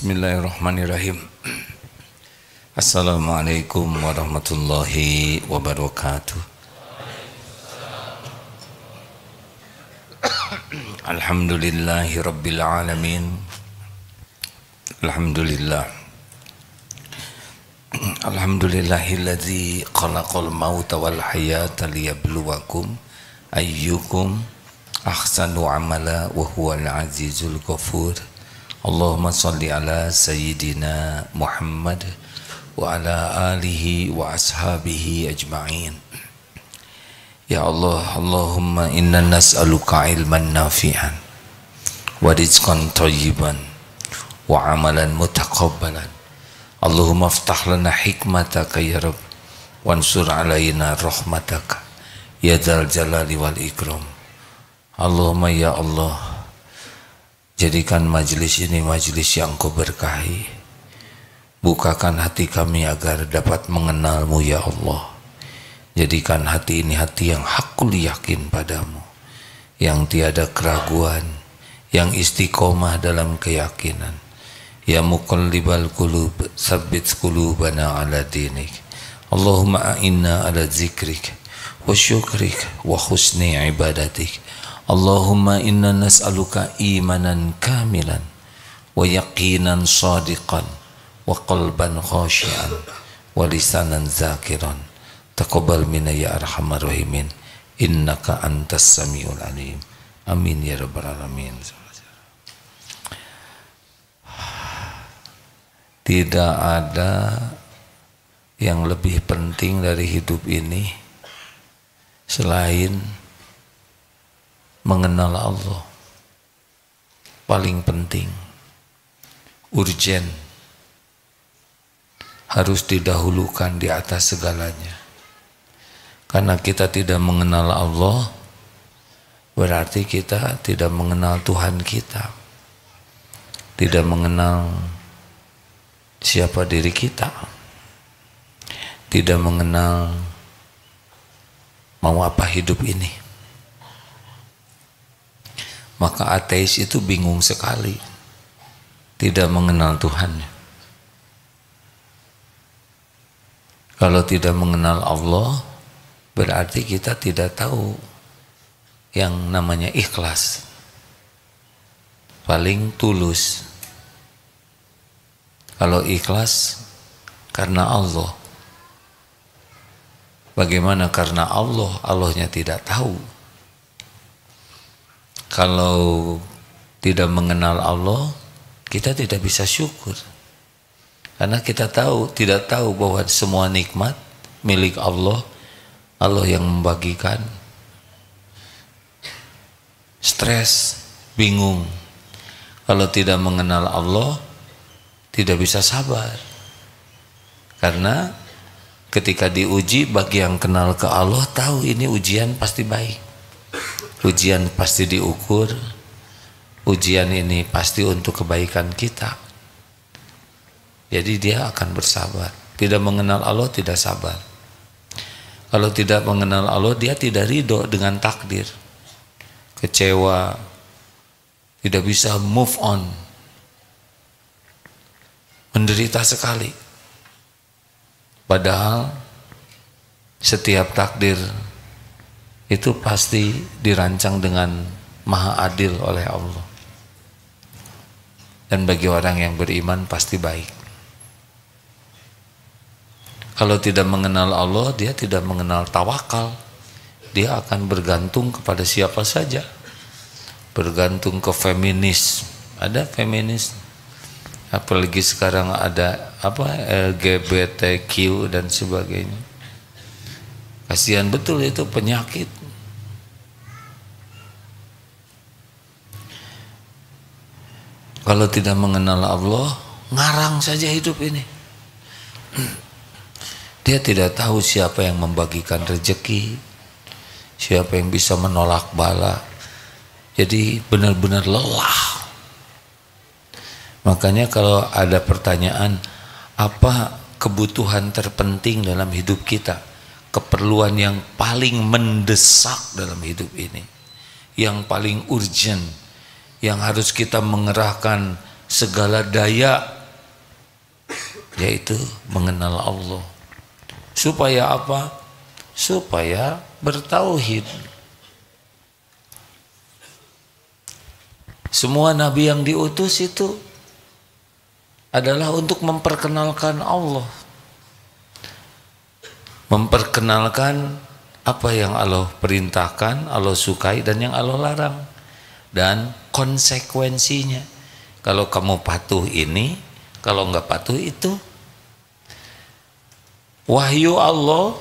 Bismillahirrahmanirrahim. Assalamualaikum warahmatullahi wabarakatuh. Alhamdulillahi rabbil alamin. Alhamdulillah. Alhamdulillahilladzi khalaqal mauta wal hayata liyabluwakum ayyukum ahsanu amala wa huwal azizul ghafur. Allahumma salli ala sayyidina Muhammad wa ala alihi wa ashabihi ajma'in. Ya Allah, Allahumma inna nas'aluka ilman nafi'an wa rizqan thayyiban wa amalan mutaqabbalan. Allahumma aftah lana hikmataka ya Rabb wansur alaina rahmataka ya dzal jalali wal ikram. Allahumma ya Allah, jadikan majlis ini majlis yang Kau berkahi. Bukakan hati kami agar dapat mengenalmu ya Allah. Jadikan hati ini hati yang hakul yakin padamu, yang tiada keraguan, yang istiqomah dalam keyakinan. Ya muqallibal qulub, tsabbit qulubana ala dinik. Allahumma a'inna ala zikrik wa syukrik wa husni ibadatik. Allahumma inna nas'aluka imanan kamilan wa yaqinan sadiqan wa qalban khashian wa lisanan zakiran. Taqabbal minna ya arhamar rahimin innaka antas samiul alim. Amin ya rabbal alamin. Tidak ada yang lebih penting dari hidup ini selain mengenal Allah. Paling penting, urgen, harus didahulukan di atas segalanya. Karena kita tidak mengenal Allah, berarti kita tidak mengenal Tuhan kita, tidak mengenal siapa diri kita, tidak mengenal mau apa hidup ini. Maka ateis itu bingung sekali, tidak mengenal Tuhan. Kalau tidak mengenal Allah, berarti kita tidak tahu yang namanya ikhlas, paling tulus. Kalau ikhlas karena Allah, bagaimana karena Allah? Allahnya tidak tahu. Kalau tidak mengenal Allah, kita tidak bisa syukur. Karena kita tidak tahu bahwa semua nikmat milik Allah, Allah yang membagikan. Stres, bingung. Kalau tidak mengenal Allah, tidak bisa sabar. Karena ketika diuji, bagi yang kenal ke Allah tahu ini ujian pasti baik. Ujian pasti diukur, ujian ini pasti untuk kebaikan kita. Jadi dia akan bersabar. Tidak mengenal Allah tidak sabar. Kalau tidak mengenal Allah, dia tidak ridho dengan takdir, kecewa, tidak bisa move on, menderita sekali. Padahal setiap takdir itu pasti dirancang dengan maha adil oleh Allah. Dan bagi orang yang beriman pasti baik. Kalau tidak mengenal Allah, dia tidak mengenal tawakal. Dia akan bergantung kepada siapa saja. Bergantung ke feminis. Ada feminis. Apalagi sekarang ada LGBTQ dan sebagainya. Kasihan betul, itu penyakit. Kalau tidak mengenal Allah, ngarang saja hidup ini. Dia tidak tahu siapa yang membagikan rezeki, siapa yang bisa menolak bala. Jadi benar-benar lelah. Makanya kalau ada pertanyaan, apa kebutuhan terpenting dalam hidup kita? Keperluan yang paling mendesak dalam hidup ini, yang paling urgent, yang harus kita mengerahkan segala daya yaitu mengenal Allah. Supaya apa? Supaya bertauhid. Semua nabi yang diutus itu adalah untuk memperkenalkan Allah. Memperkenalkan apa yang Allah perintahkan, Allah sukai, dan yang Allah larang. Dan konsekuensinya. Kalau kamu patuh ini, kalau enggak patuh itu. Wahyu Allah,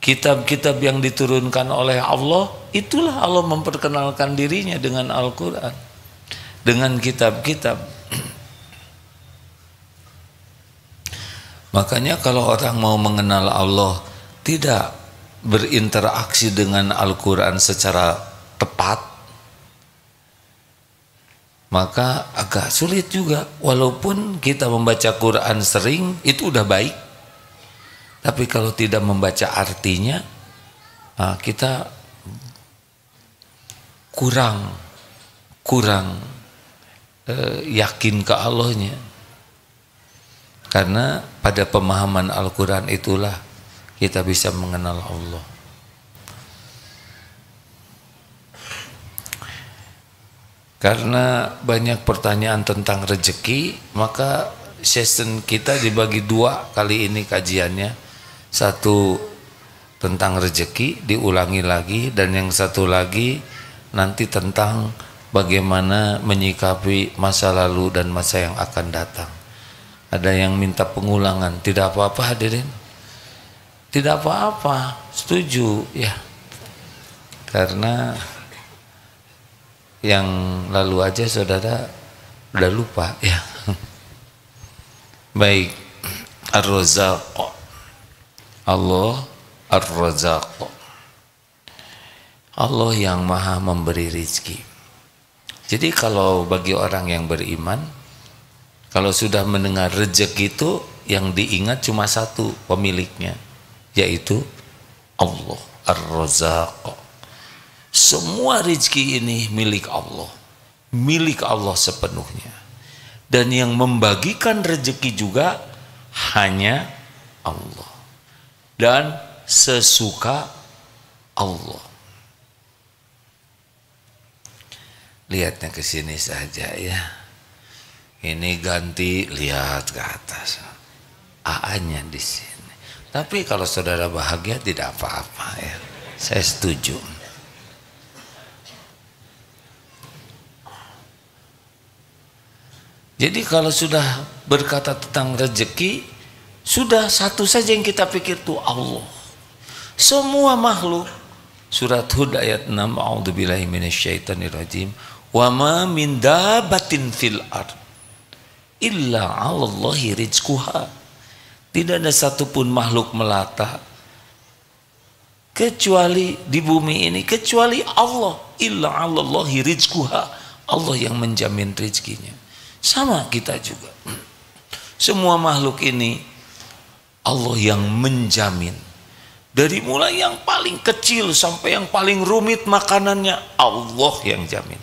kitab-kitab yang diturunkan oleh Allah, itulah Allah memperkenalkan dirinya dengan Al-Quran, dengan kitab-kitab. Makanya kalau orang mau mengenal Allah tidak berinteraksi dengan Al-Quran secara tepat, maka agak sulit juga. Walaupun kita membaca Quran sering, itu udah baik. Tapi kalau tidak membaca artinya, kita kurang yakin ke Allahnya. Karena pada pemahaman Al-Quran itulah kita bisa mengenal Allah. Karena banyak pertanyaan tentang rezeki, maka session kita dibagi dua kali ini kajiannya. Satu tentang rezeki diulangi lagi, dan yang satu lagi nanti tentang bagaimana menyikapi masa lalu dan masa yang akan datang. Ada yang minta pengulangan, tidak apa-apa hadirin, tidak apa-apa, setuju ya, karena yang lalu aja saudara udah lupa ya. Baik, Ar-Razzaq, Allah Ar-Razzaq, Allah yang maha memberi rizki. Jadi kalau bagi orang yang beriman, kalau sudah mendengar rezeki itu yang diingat cuma satu pemiliknya, yaitu Allah Ar-Razzaq. Semua rezeki ini milik Allah sepenuhnya. Dan yang membagikan rezeki juga hanya Allah. Dan sesuka Allah. Lihatnya ke sini saja ya. Ini ganti, lihat ke atas. A-nya di sini. Tapi kalau saudara bahagia tidak apa-apa ya. Saya setuju. Jadi kalau sudah berkata tentang rezeki, sudah satu saja yang kita pikir tuh Allah. Semua makhluk. Surat Hud ayat 6, A'udzubillahi minasyaitonirrajim. Wa ma min dabatin fil ard illa 'alallahi rizquha. Tidak ada satupun makhluk melata kecuali di bumi ini, kecuali Allah. Illa 'alallahi rizquha. Allah yang menjamin rezekinya. Sama kita juga. Semua makhluk ini Allah yang menjamin. Dari mulai yang paling kecil sampai yang paling rumit makanannya, Allah yang jamin.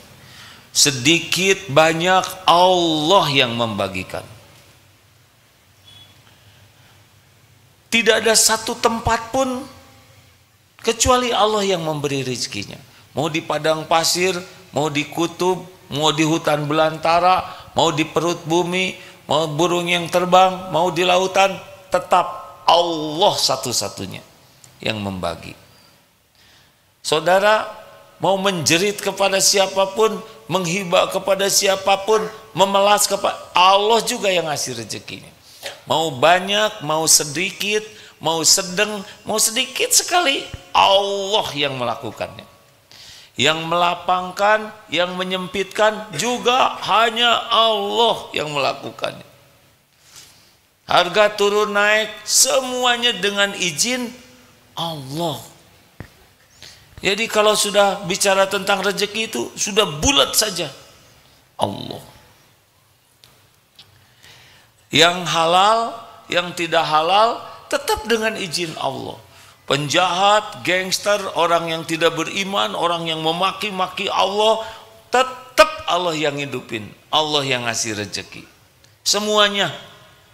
Sedikit banyak Allah yang membagikan. Tidak ada satu tempat pun kecuali Allah yang memberi rezekinya. Mau di padang pasir, mau di kutub, mau di hutan belantara, mau di perut bumi, mau burung yang terbang, mau di lautan, tetap Allah satu-satunya yang membagi. Saudara mau menjerit kepada siapapun, menghibah kepada siapapun, memelas kepada Allah juga yang ngasih rezekinya. Mau banyak, mau sedikit, mau sedang, mau sedikit sekali, Allah yang melakukannya. Yang melapangkan, yang menyempitkan juga hanya Allah yang melakukannya. Harga turun naik semuanya dengan izin Allah. Jadi kalau sudah bicara tentang rezeki itu sudah bulat saja Allah. Yang halal, yang tidak halal tetap dengan izin Allah. Penjahat, gangster, orang yang tidak beriman, orang yang memaki-maki Allah, tetap Allah yang hidupin, Allah yang ngasih rezeki. Semuanya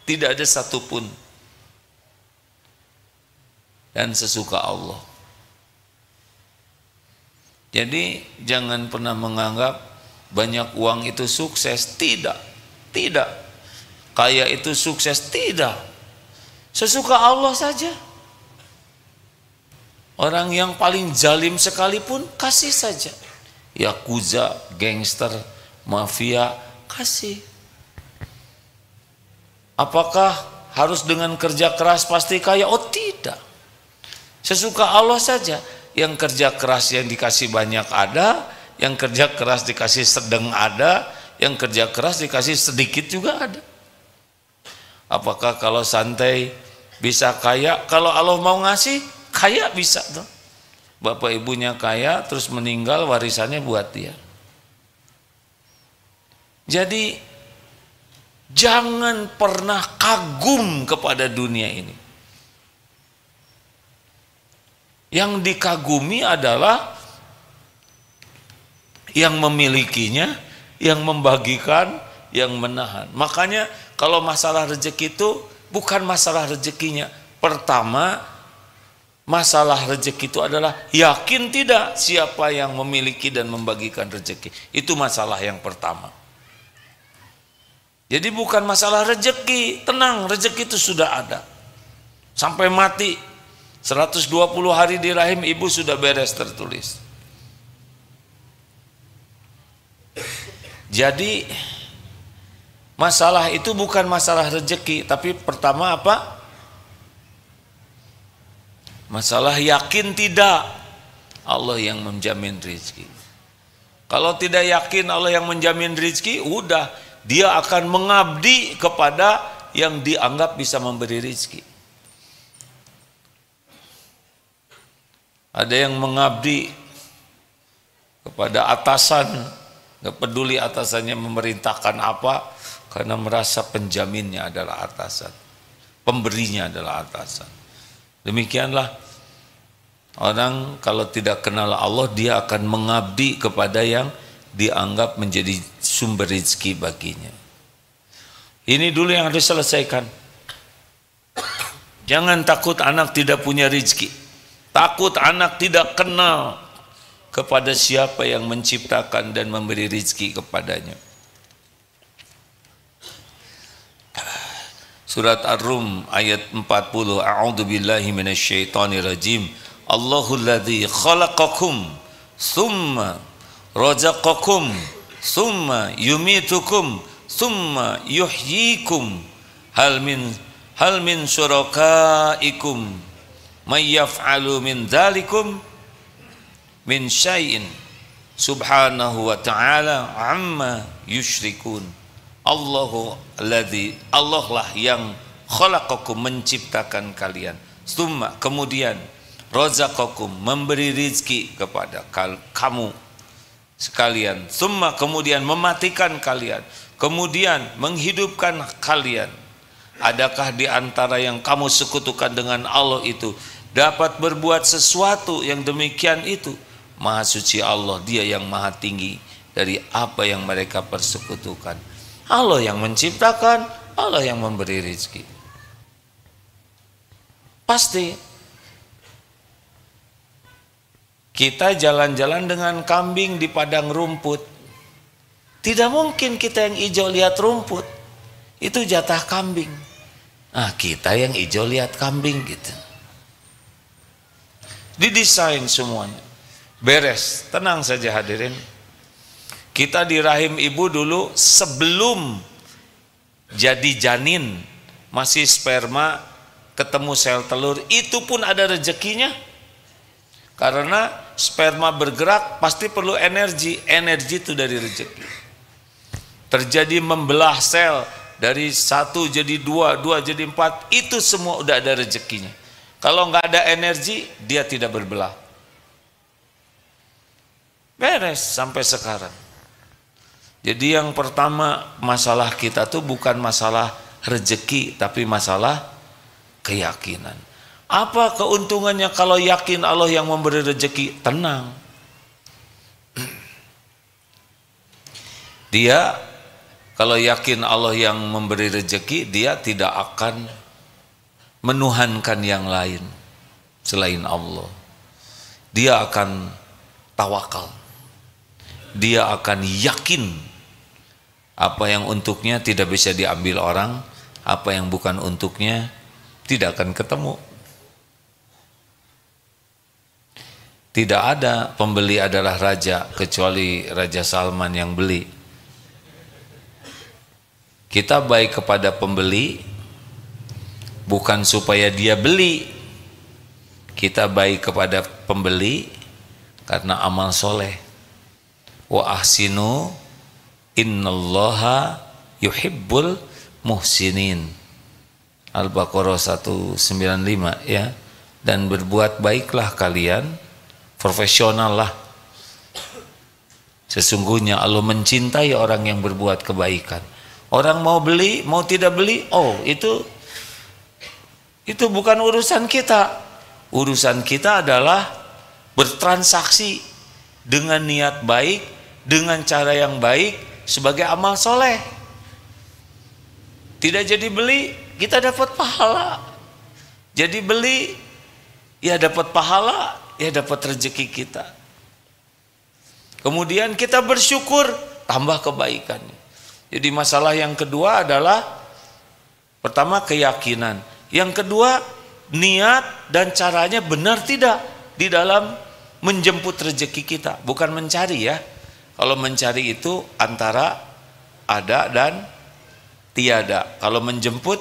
Tidak ada satupun. Dan sesuka Allah. Jadi jangan pernah menganggap banyak uang itu sukses. Tidak. Tidak. Kaya itu sukses. Tidak. Sesuka Allah saja. Orang yang paling zalim sekalipun kasih saja. Yakuza, gangster, mafia, kasih. Apakah harus dengan kerja keras pasti kaya? Oh tidak. Sesuka Allah saja. Yang kerja keras yang dikasih banyak ada, yang kerja keras dikasih sedang ada, yang kerja keras dikasih sedikit juga ada. Apakah kalau santai bisa kaya? Kalau Allah mau ngasih, kaya bisa tuh. Bapak ibunya kaya, terus meninggal, warisannya buat dia. Jadi jangan pernah kagum kepada dunia ini. Yang dikagumi adalah yang memilikinya, yang membagikan, yang menahan. Makanya kalau masalah rezeki itu bukan masalah rezekinya. Pertama, masalah rezeki itu adalah yakin tidak siapa yang memiliki dan membagikan rezeki. Itu masalah yang pertama. Jadi bukan masalah rezeki, tenang, rezeki itu sudah ada. Sampai mati 120 hari di rahim ibu sudah beres tertulis. Jadi masalah itu bukan masalah rezeki, tapi pertama apa? Masalah yakin tidak Allah yang menjamin rezeki. Kalau tidak yakin Allah yang menjamin rezeki, udah dia akan mengabdi kepada yang dianggap bisa memberi rezeki. Ada yang mengabdi kepada atasan, gak peduli atasannya memerintahkan apa, karena merasa penjaminnya adalah atasan, pemberinya adalah atasan. Demikianlah orang kalau tidak kenal Allah, dia akan mengabdi kepada yang dianggap menjadi sumber rezeki baginya. Ini dulu yang harus diselesaikan. Jangan takut anak tidak punya rezeki. Takut anak tidak kenal kepada siapa yang menciptakan dan memberi rezeki kepadanya. Surat Ar-Rum ayat 40. A'udzu billahi minasyaitonir rajim. Allahul ladzi khalaqakum tsumma razaqakum tsumma yumitukum tsumma yuhyikum hal min syurakaikum may yaf'alu min dzalikum min syai'in subhanahu wa ta'ala amma yusyrikun. Allahu alladzi, Allah lah yang khalaqakum, menciptakan kalian, summa, kemudian razaqakum, memberi rizki kepada kamu sekalian, summa, kemudian mematikan kalian, kemudian menghidupkan kalian. Adakah di antara yang kamu sekutukan dengan Allah itu dapat berbuat sesuatu yang demikian itu? Maha suci Allah, dia yang maha tinggi dari apa yang mereka persekutukan. Allah yang menciptakan, Allah yang memberi rezeki. Pasti kita jalan-jalan dengan kambing di padang rumput, tidak mungkin kita yang hijau lihat rumput, itu jatah kambing. Nah, kita yang hijau lihat kambing gitu. Didesain semuanya. Beres, tenang saja hadirin. Kita di rahim ibu dulu sebelum jadi janin, masih sperma, ketemu sel telur, itu pun ada rezekinya. Karena sperma bergerak pasti perlu energi, energi itu dari rezeki. Terjadi membelah sel dari 1 jadi 2, 2 jadi 4, itu semua udah ada rezekinya. Kalau nggak ada energi, dia tidak berbelah. Beres sampai sekarang. Jadi yang pertama, masalah kita tuh bukan masalah rezeki, tapi masalah keyakinan. Apa keuntungannya kalau yakin Allah yang memberi rezeki? Tenang. Dia Kalau yakin Allah yang memberi rezeki, dia tidak akan menuhankan yang lain selain Allah. Dia akan tawakal. Dia akan yakin apa yang untuknya tidak bisa diambil orang, apa yang bukan untuknya tidak akan ketemu. Tidak ada pembeli adalah raja kecuali Raja Salman yang beli. Kita baik kepada pembeli bukan supaya dia beli. Kita baik kepada pembeli karena amal soleh. Wa ahsinu innallaha yuhibbul muhsinin. Al-Baqarah 195 ya. Dan berbuat baiklah kalian, profesional lah. Sesungguhnya Allah mencintai orang yang berbuat kebaikan. Orang mau beli, mau tidak beli, oh itu bukan urusan kita. Urusan kita adalah bertransaksi dengan niat baik, dengan cara yang baik, sebagai amal soleh. Tidak jadi beli, kita dapat pahala. Jadi beli, ya dapat pahala, ya dapat rezeki kita. Kemudian kita bersyukur, tambah kebaikannya. Jadi masalah yang kedua adalah pertama keyakinan, yang kedua niat dan caranya benar tidak di dalam menjemput rezeki kita, bukan mencari ya. Kalau mencari itu antara ada dan tiada. Kalau menjemput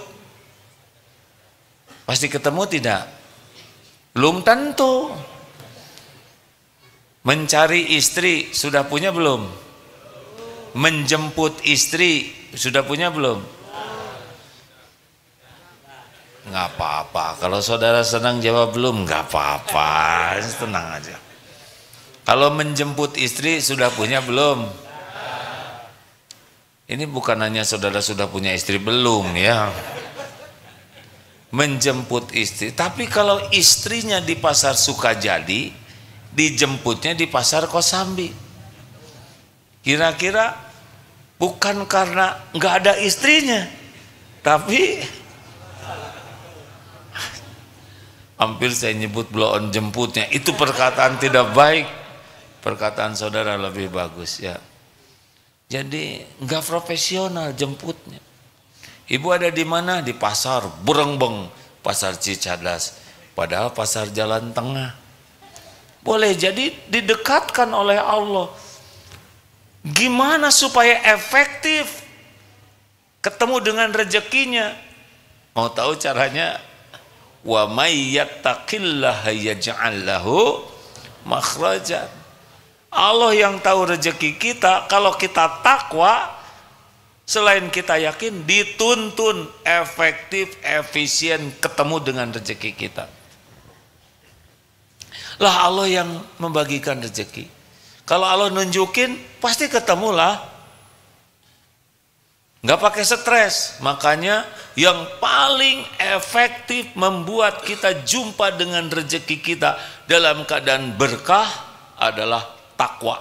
pasti ketemu tidak? Belum tentu. Mencari istri sudah punya belum? Menjemput istri sudah punya belum? Nggak apa-apa. Kalau saudara senang jawab belum, nggak apa-apa, tenang aja. Kalau menjemput istri sudah punya belum? Ini bukan hanya saudara sudah punya istri belum ya. Menjemput istri. Tapi kalau istrinya di pasar Sukajadi, dijemputnya di pasar Kosambi. Kira-kira bukan karena nggak ada istrinya, tapi hampir saya nyebut blow on jemputnya. Itu perkataan tidak baik. Perkataan saudara lebih bagus ya. Jadi nggak profesional jemputnya. Ibu ada di mana? Di pasar Burengbeng, pasar Cicadas. Padahal pasar Jalan Tengah. Boleh jadi didekatkan oleh Allah. Gimana supaya efektif ketemu dengan rezekinya? Mau tahu caranya? Wa may yattaqillaha yaj'al lahu makhrajan. Allah yang tahu rezeki kita. Kalau kita takwa, selain kita yakin, dituntun efektif, efisien ketemu dengan rezeki kita. Lah Allah yang membagikan rezeki. Kalau Allah nunjukin, pasti ketemulah. Nggak pakai stres. Makanya yang paling efektif membuat kita jumpa dengan rezeki kita dalam keadaan berkah adalah takwa.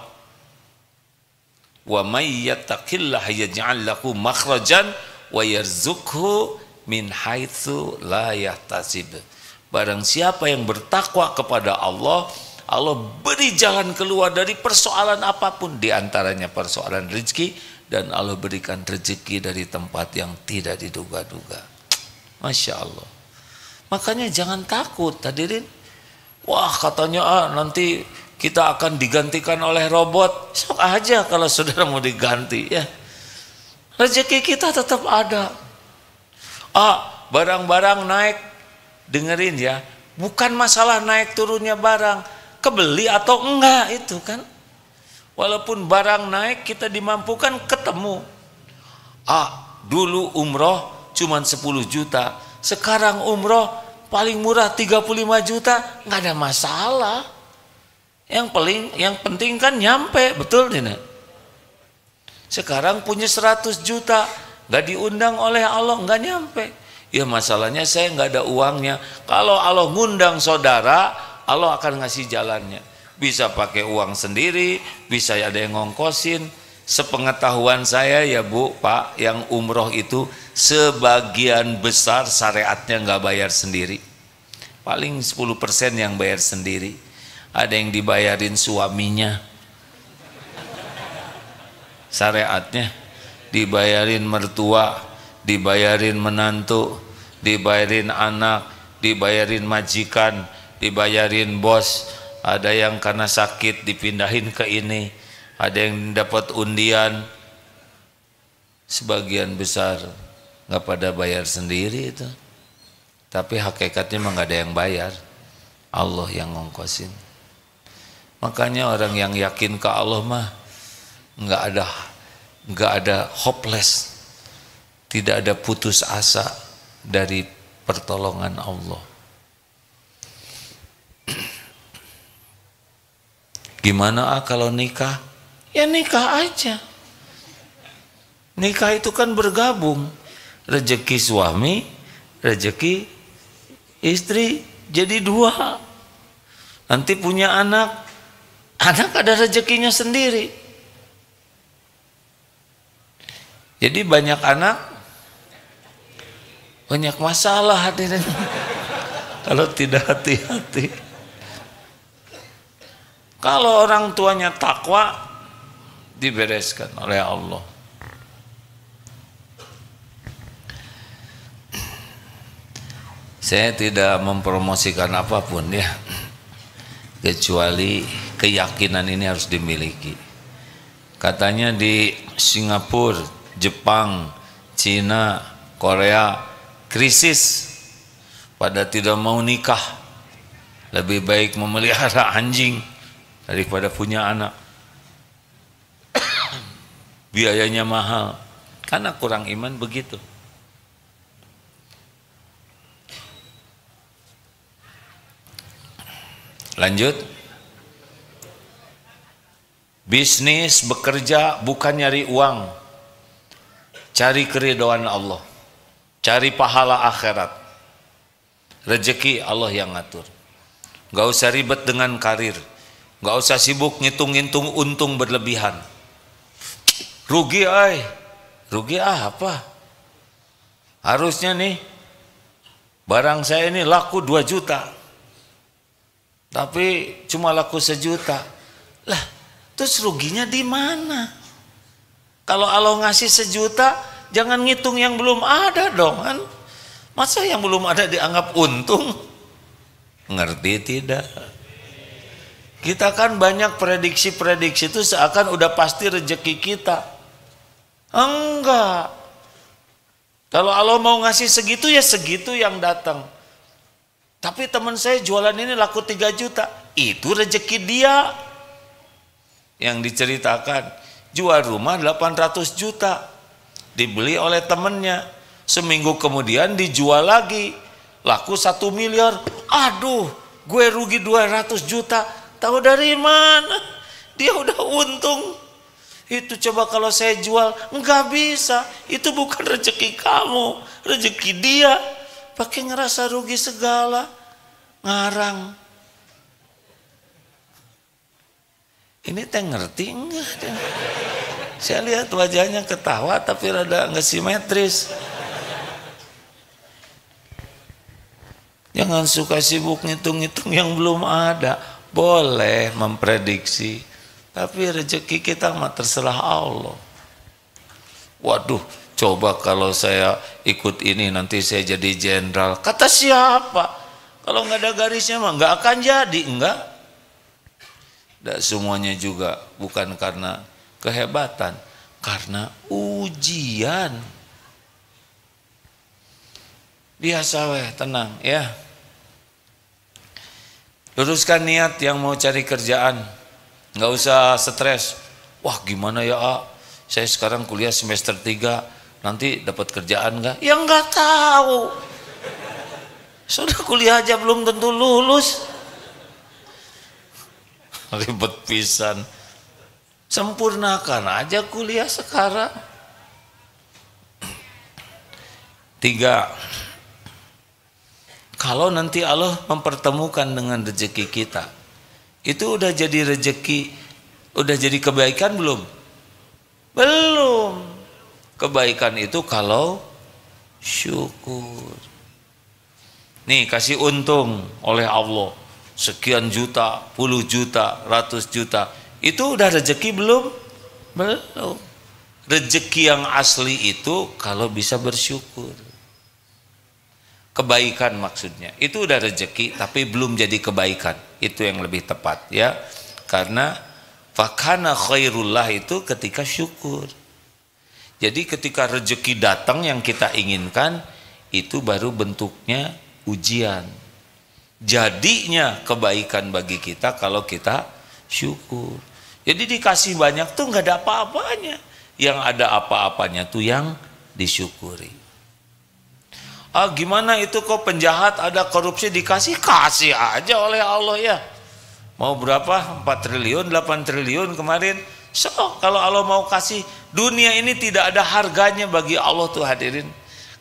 Wa may yattaqillaha yaj'al lahu makhrajan wa yarzuqhu min haitsu la yahtasib. Barang siapa yang bertakwa kepada Allah, Allah beri jalan keluar dari persoalan apapun, diantaranya persoalan rezeki, dan Allah berikan rezeki dari tempat yang tidak diduga-duga. Masya Allah. Makanya jangan takut hadirin. Wah katanya nanti kita akan digantikan oleh robot. Sok aja kalau saudara mau diganti ya. Rezeki kita tetap ada. Barang-barang naik, dengerin ya, bukan masalah naik turunnya barang, kebeli atau enggak itu kan. Walaupun barang naik kita dimampukan ketemu. Dulu umroh cuman 10 juta, sekarang umroh paling murah 35 juta, nggak ada masalah. Yang penting kan nyampe, betul tidak? Sekarang punya 100 juta, nggak diundang oleh Allah, nggak nyampe. Ya masalahnya saya nggak ada uangnya. Kalau Allah ngundang saudara, Allah akan ngasih jalannya. Bisa pakai uang sendiri, bisa ada yang ngongkosin. Sepengetahuan saya ya Bu, Pak, yang umroh itu sebagian besar syariatnya nggak bayar sendiri. Paling 10% yang bayar sendiri. Ada yang dibayarin suaminya. Syariatnya dibayarin mertua, dibayarin menantu, dibayarin anak, dibayarin majikan, dibayarin bos. Ada yang karena sakit dipindahin ke ini, ada yang dapat undian. Sebagian besar nggak pada bayar sendiri itu, tapi hakikatnya memang nggak ada yang bayar, Allah yang ngongkosin. Makanya orang yang yakin ke Allah mah nggak ada hopeless, tidak ada putus asa dari pertolongan Allah. Gimana kalau nikah? Ya nikah aja. Nikah itu kan bergabung, rezeki suami, rezeki istri, jadi dua. Nanti punya anak, anak ada rezekinya sendiri. Jadi banyak anak, banyak masalah hadirin kalau tidak hati-hati. Kalau orang tuanya takwa, dibereskan oleh Allah. Saya tidak mempromosikan apapun ya, kecuali keyakinan ini harus dimiliki. Katanya di Singapura, Jepang, Cina, Korea krisis, pada tidak mau nikah, lebih baik memelihara anjing daripada punya anak. Biayanya mahal, karena kurang iman begitu. Lanjut. Bisnis, bekerja bukan nyari uang, cari keridhaan Allah, cari pahala akhirat. Rezeki Allah yang ngatur. Gak usah ribet dengan karir, gak usah sibuk ngitung-ngitung untung berlebihan. Rugi rugi apa? Harusnya nih barang saya ini laku 2 juta, tapi cuma laku 1 juta. Lah, terus ruginya di mana? Kalau Allah ngasih 1 juta, jangan ngitung yang belum ada dong kan? Masa yang belum ada dianggap untung? Ngerti tidak? Kita kan banyak prediksi-prediksi itu seakan udah pasti rezeki kita. Enggak. Kalau Allah mau ngasih segitu ya segitu yang datang. Tapi teman saya jualan ini laku 3 juta, itu rezeki dia. Yang diceritakan, jual rumah 800 juta, dibeli oleh temennya, seminggu kemudian dijual lagi, laku 1 miliar. Aduh, gue rugi 200 juta, tahu dari mana? Dia udah untung. Itu coba kalau saya jual, enggak bisa, itu bukan rezeki kamu, rezeki dia. Pakai ngerasa rugi segala, ngarang. Ini teh ngerti enggak? Saya lihat wajahnya ketawa tapi rada nggak simetris. Jangan suka sibuk ngitung-ngitung yang belum ada. Boleh memprediksi, tapi rezeki kita mah terserah Allah. Waduh, coba kalau saya ikut ini nanti saya jadi jenderal. Kata siapa? Kalau nggak ada garisnya mah nggak akan jadi. Enggak. Dan semuanya juga bukan karena kehebatan, karena ujian. Biasa weh, tenang ya. Luruskan niat yang mau cari kerjaan, nggak usah stres. Wah gimana ya saya sekarang kuliah semester 3, nanti dapat kerjaan nggak? Ya nggak tahu. Sudah kuliah aja belum tentu lulus. Ribet pisan. Sempurnakan aja kuliah sekarang. 3. Kalau nanti Allah mempertemukan dengan rezeki kita, itu udah jadi rezeki, udah jadi kebaikan belum? Belum. Kebaikan itu kalau syukur. Nih kasih untung oleh Allah sekian juta, puluh juta, ratus juta. Itu udah rezeki belum? Belum. Rezeki yang asli itu kalau bisa bersyukur. Kebaikan maksudnya. Itu udah rezeki tapi belum jadi kebaikan. Itu yang lebih tepat ya. Karena fakana khairullah itu ketika syukur. Jadi ketika rezeki datang yang kita inginkan, itu baru bentuknya ujian. Jadinya kebaikan bagi kita kalau kita syukur. Jadi dikasih banyak tuh nggak ada apa-apanya. Yang ada apa-apanya tuh yang disyukuri. Ah gimana itu kok penjahat ada korupsi dikasih? Kasih aja oleh Allah ya. Mau berapa? 4 triliun, 8 triliun kemarin. So, kalau Allah mau kasih, dunia ini tidak ada harganya bagi Allah tuh hadirin.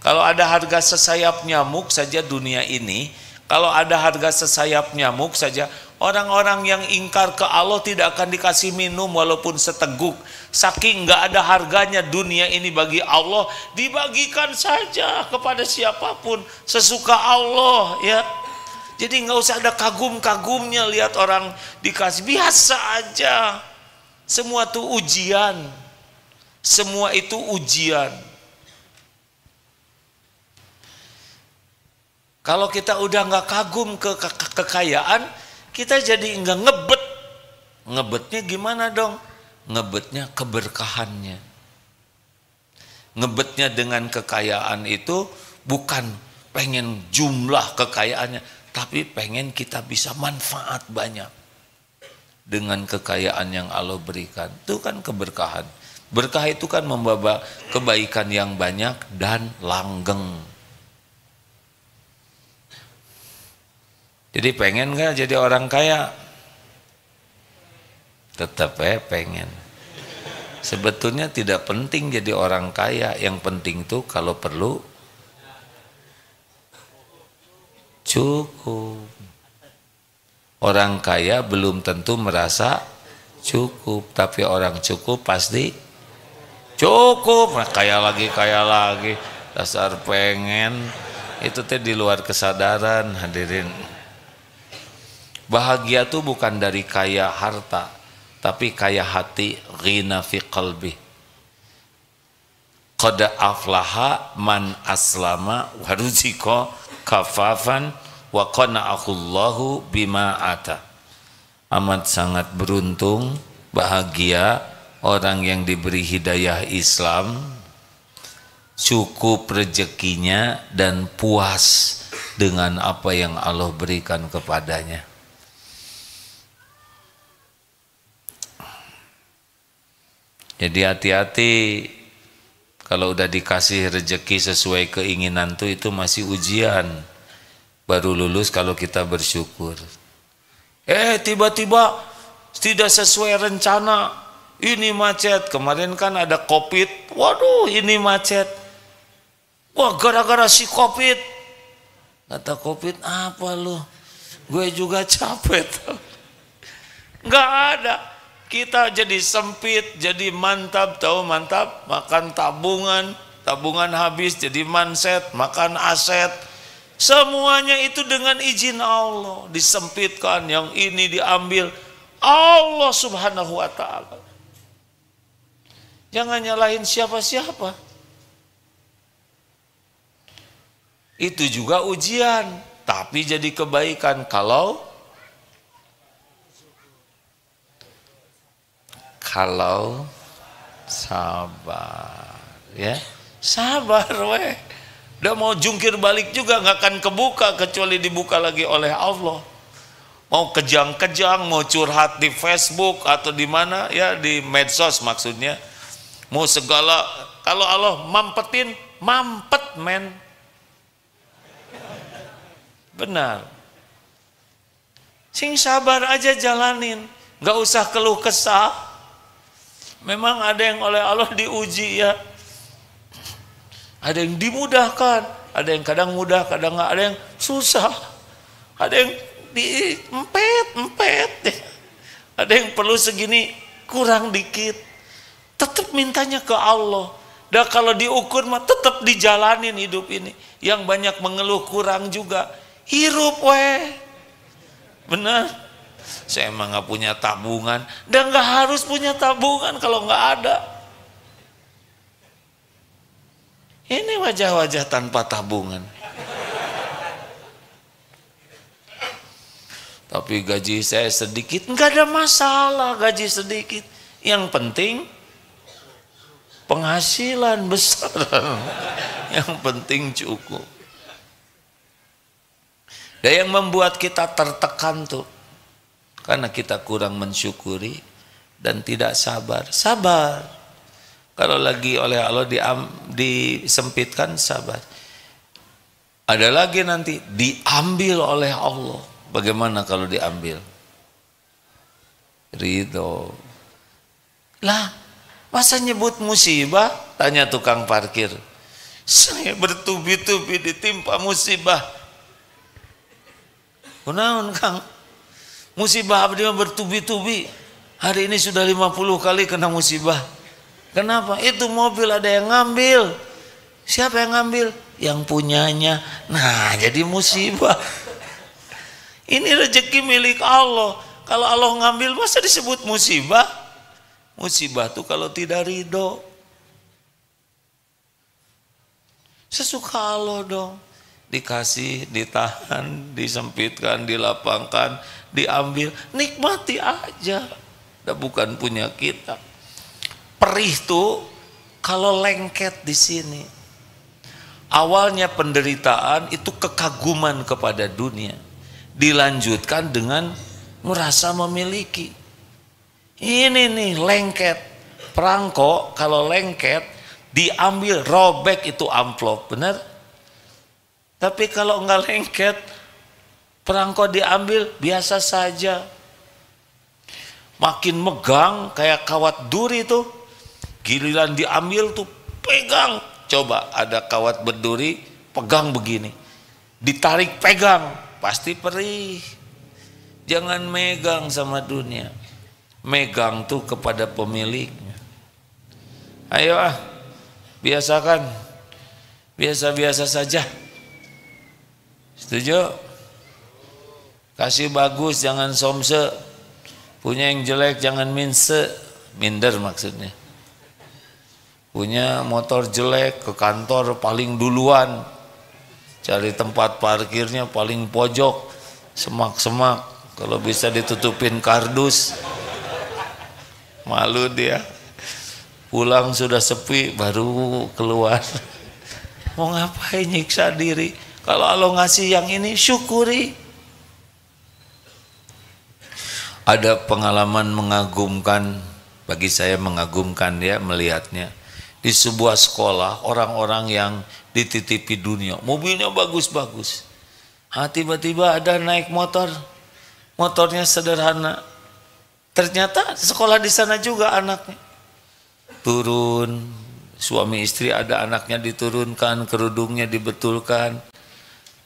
Kalau ada harga sesayap nyamuk saja dunia ini, kalau ada harga sesayap nyamuk saja, orang-orang yang ingkar ke Allah tidak akan dikasih minum walaupun seteguk. Saking nggak ada harganya dunia ini bagi Allah, dibagikan saja kepada siapapun sesuka Allah ya. Jadi nggak usah ada kagum-kagumnya lihat orang dikasih, biasa aja. Semua itu ujian. Semua itu ujian. Kalau kita udah nggak kagum ke kekayaan, kita jadi nggak ngebet. Ngebetnya gimana dong? Ngebetnya keberkahannya. Ngebetnya dengan kekayaan itu bukan pengen jumlah kekayaannya, tapi pengen kita bisa manfaat banyak dengan kekayaan yang Allah berikan. Itu kan keberkahan. Berkah itu kan membawa kebaikan yang banyak dan langgeng. Jadi pengen gak jadi orang kaya? Tetap pengen. Sebetulnya tidak penting jadi orang kaya. Yang penting tuh kalau perlu cukup. Orang kaya belum tentu merasa cukup, tapi orang cukup pasti cukup. Nah, kaya lagi, dasar pengen. Itu teh di luar kesadaran hadirin. Bahagia tuh bukan dari kaya harta, tapi kaya hati, ghina fi qalbi. Qad aflaha man aslama wa ruzika kafafan wa qana'ahullahu bima ata. Amat sangat beruntung, bahagia orang yang diberi hidayah Islam, cukup rezekinya dan puas dengan apa yang Allah berikan kepadanya. Jadi hati-hati kalau udah dikasih rezeki sesuai keinginan tuh itu masih ujian. Baru lulus kalau kita bersyukur. Tiba-tiba tidak sesuai rencana. Ini macet. Kemarin kan ada COVID. Waduh, ini macet. Wah, gara-gara si COVID. Kata COVID, apa lu? Gue juga capek. Nggak ada. Kita jadi sempit, jadi mantap. Tahu mantap? Makan tabungan. Tabungan habis jadi manset. Makan aset. Semuanya itu dengan izin Allah. Disempitkan, yang ini diambil Allah subhanahu wa ta'ala. Jangan nyalahin siapa-siapa. Itu juga ujian, tapi jadi kebaikan kalau sabar ya. Sabar weh. Udah mau jungkir balik juga nggak akan kebuka kecuali dibuka lagi oleh Allah. Mau kejang-kejang, mau curhat di Facebook atau di mana ya, di medsos maksudnya. Mau segala, kalau Allah mampetin, mampet men. Benar. Sing sabar aja jalanin, nggak usah keluh kesah. Memang ada yang oleh Allah diuji ya. Ada yang dimudahkan, ada yang kadang mudah, kadang nggak, ada yang susah, ada yang diempet, ada yang perlu segini kurang dikit. Tetap mintanya ke Allah. Dan kalau diukur mah tetap dijalanin hidup ini. Yang banyak mengeluh kurang juga. Hirup weh. Benar. Saya emang gak punya tabungan. Dan gak harus punya tabungan kalau gak ada. Ini wajah-wajah tanpa tabungan. Tapi gaji saya sedikit, nggak ada masalah gaji sedikit. Yang penting penghasilan besar. Yang penting cukup. Dan yang membuat kita tertekan tuh, karena kita kurang mensyukuri dan tidak sabar. Sabar. Kalau lagi oleh Allah disempitkan, sabar. Ada lagi nanti diambil oleh Allah. Bagaimana kalau diambil? Ridho. Lah, masa nyebut musibah? Tanya tukang parkir. Saya bertubi-tubi ditimpa musibah. Kunaon Kang? Musibah abdi bertubi-tubi. Hari ini sudah 50 kali kena musibah. Kenapa? Itu mobil ada yang ngambil. Siapa yang ngambil? Yang punyanya. Nah, jadi musibah. Ini rezeki milik Allah. Kalau Allah ngambil masa disebut musibah? Musibah tuh kalau tidak ridho. Sesuka Allah dong. Dikasih, ditahan, disempitkan, dilapangkan, diambil. Nikmati aja. Udah bukan punya kita. Perih tuh kalau lengket di sini. Awalnya penderitaan itu kekaguman kepada dunia. Dilanjutkan dengan merasa memiliki. Ini nih lengket. Perangko kalau lengket diambil, robek itu amplop, benar? Tapi kalau enggak lengket, perangko diambil biasa saja. Makin megang kayak kawat duri tuh. Giliran diambil tuh pegang. Coba ada kawat berduri pegang begini. Ditarik pegang. Pasti perih. Jangan megang sama dunia. Megang tuh kepada pemiliknya. Ayo biasakan. Biasa-biasa saja. Setuju? Kasih bagus, jangan somse. Punya yang jelek, jangan minse. Minder maksudnya. Punya motor jelek, ke kantor paling duluan. Cari tempat parkirnya paling pojok, semak-semak. Kalau bisa ditutupin kardus, malu dia. Pulang sudah sepi, baru keluar. Mau ngapain nyiksa diri? Kalau Allah ngasih yang ini, syukuri. Ada pengalaman mengagumkan, bagi saya mengagumkan ya melihatnya. Di sebuah sekolah, orang-orang yang dititipi dunia, mobilnya bagus-bagus. Tiba-tiba ada naik motor, motornya sederhana. Ternyata sekolah di sana juga anaknya. Turun, suami istri ada anaknya diturunkan, kerudungnya dibetulkan,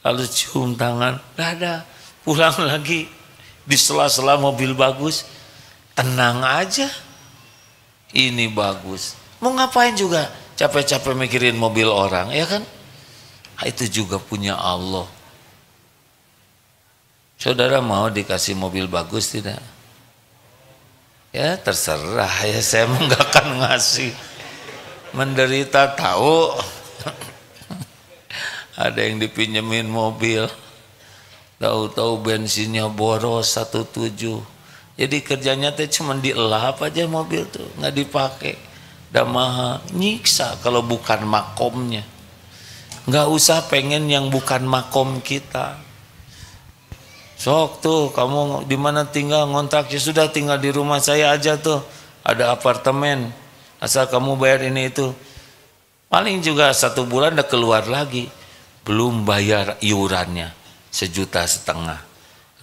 lalu cium tangan, nggak ada. Pulang lagi, di sela-sela mobil bagus, tenang aja. Ini bagus. Mau ngapain juga? Capek-capek mikirin mobil orang, ya kan? Itu juga punya Allah. Saudara mau dikasih mobil bagus tidak? Ya terserah ya, saya nggak akan ngasih. Menderita tahu. Ada yang dipinjemin mobil, tahu-tahu bensinnya boros 1,7. Jadi kerjanya teh cuma dielap aja mobil tuh, nggak dipakai. Udah mahal, nyiksa kalau bukan makomnya. Nggak usah pengen yang bukan makom kita. Sok tuh kamu di mana tinggal, ngontrak, ya sudah tinggal di rumah saya aja tuh. Ada apartemen, asal kamu bayar ini itu. Paling juga 1 bulan udah keluar lagi. Belum bayar iurannya 1,5 juta.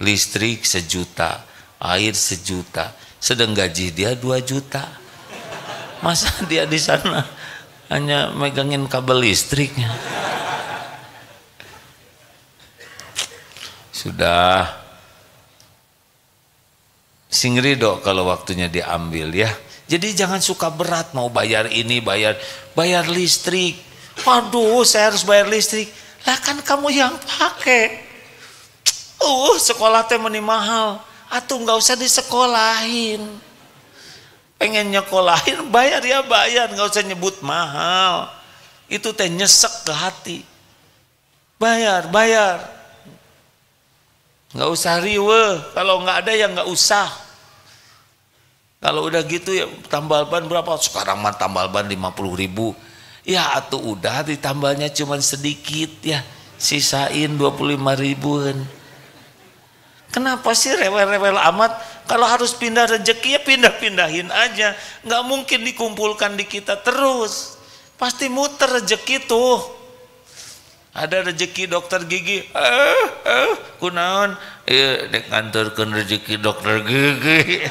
Listrik 1 juta, air 1 juta. Sedang gaji dia 2 juta. Masa dia di sana hanya megangin kabel listriknya? Sudah sing ridho kalau waktunya diambil ya. Jadi jangan suka berat mau bayar ini, bayar listrik. Waduh, saya harus bayar listrik. Lah kan kamu yang pakai. Sekolah teh meni mahal. Atuh nggak usah disekolahin. Pengen nyekolahin bayar ya bayar, nggak usah nyebut mahal. Itu teh nyesek ke hati. Bayar. Nggak usah riweh. Kalau nggak ada ya nggak usah. Kalau udah gitu ya tambal ban berapa? Sekarang mah tambal ban 50.000. Ya atuh udah ditambalnya cuman sedikit ya. Sisain 25.000-an. Kenapa sih rewel-rewel amat? Kalau harus pindah rezeki ya pindah-pindahin aja. Nggak mungkin dikumpulkan di kita terus. Pasti muter rezeki tuh. Ada rezeki dokter gigi. Kunaon? Dek nganturkeun rezeki dokter gigi.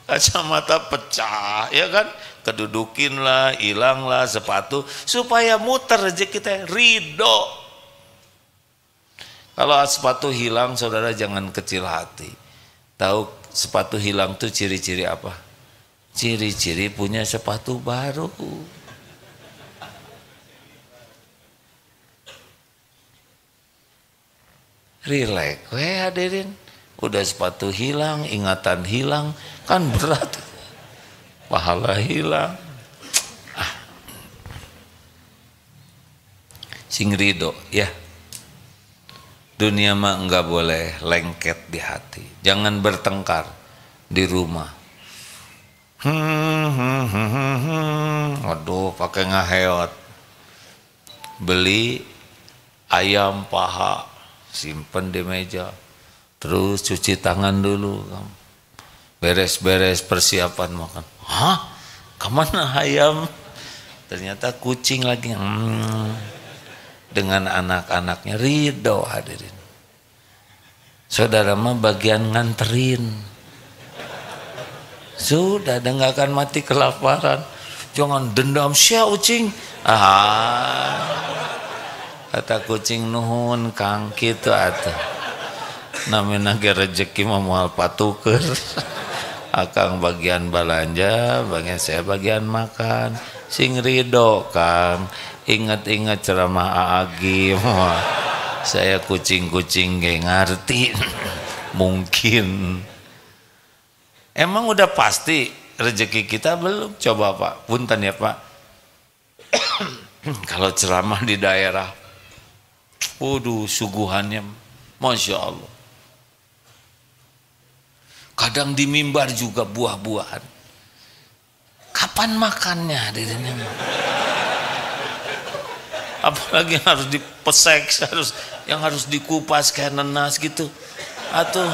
Kacamata pecah, ya kan? Kedudukin lah, hilang lah sepatu. Supaya muter rezeki kita ridho. Kalau sepatu hilang, saudara jangan kecil hati. Tahu sepatu hilang tuh ciri-ciri apa? Ciri-ciri punya sepatu baru. Rileks we hadirin. Udah sepatu hilang, ingatan hilang, kan berat. Pahala hilang. Sing ridho ya. Dunia mah enggak boleh lengket di hati. Jangan bertengkar di rumah. Waduh, pakai ngaheot. Beli ayam paha, simpen di meja. Terus cuci tangan dulu. Beres-beres persiapan makan. Hah? Kemana ayam? Ternyata kucing lagi. Dengan anak-anaknya ridho hadirin. Saudara mah bagian nganterin. Sudah, dan gak akan mati kelaparan. Jangan dendam sia ucing. Kata kucing nuhun kang gitu atuh. Namanya ge rezeki mah moal patuker. Akang bagian belanja, bagian saya bagian makan. Sing ridho kang. Ingat-ingat ceramah Aagim. Saya kucing-kucing ge ngerti. Mungkin. Emang udah pasti rezeki kita belum? Coba Pak, punten ya Pak. Kalau ceramah di daerah, waduh suguhannya Masya Allah. Kadang di mimbar juga buah-buahan. Kapan makannya hadirin? Apalagi yang harus dipesek, yang harus dikupas kayak nenas gitu. Atau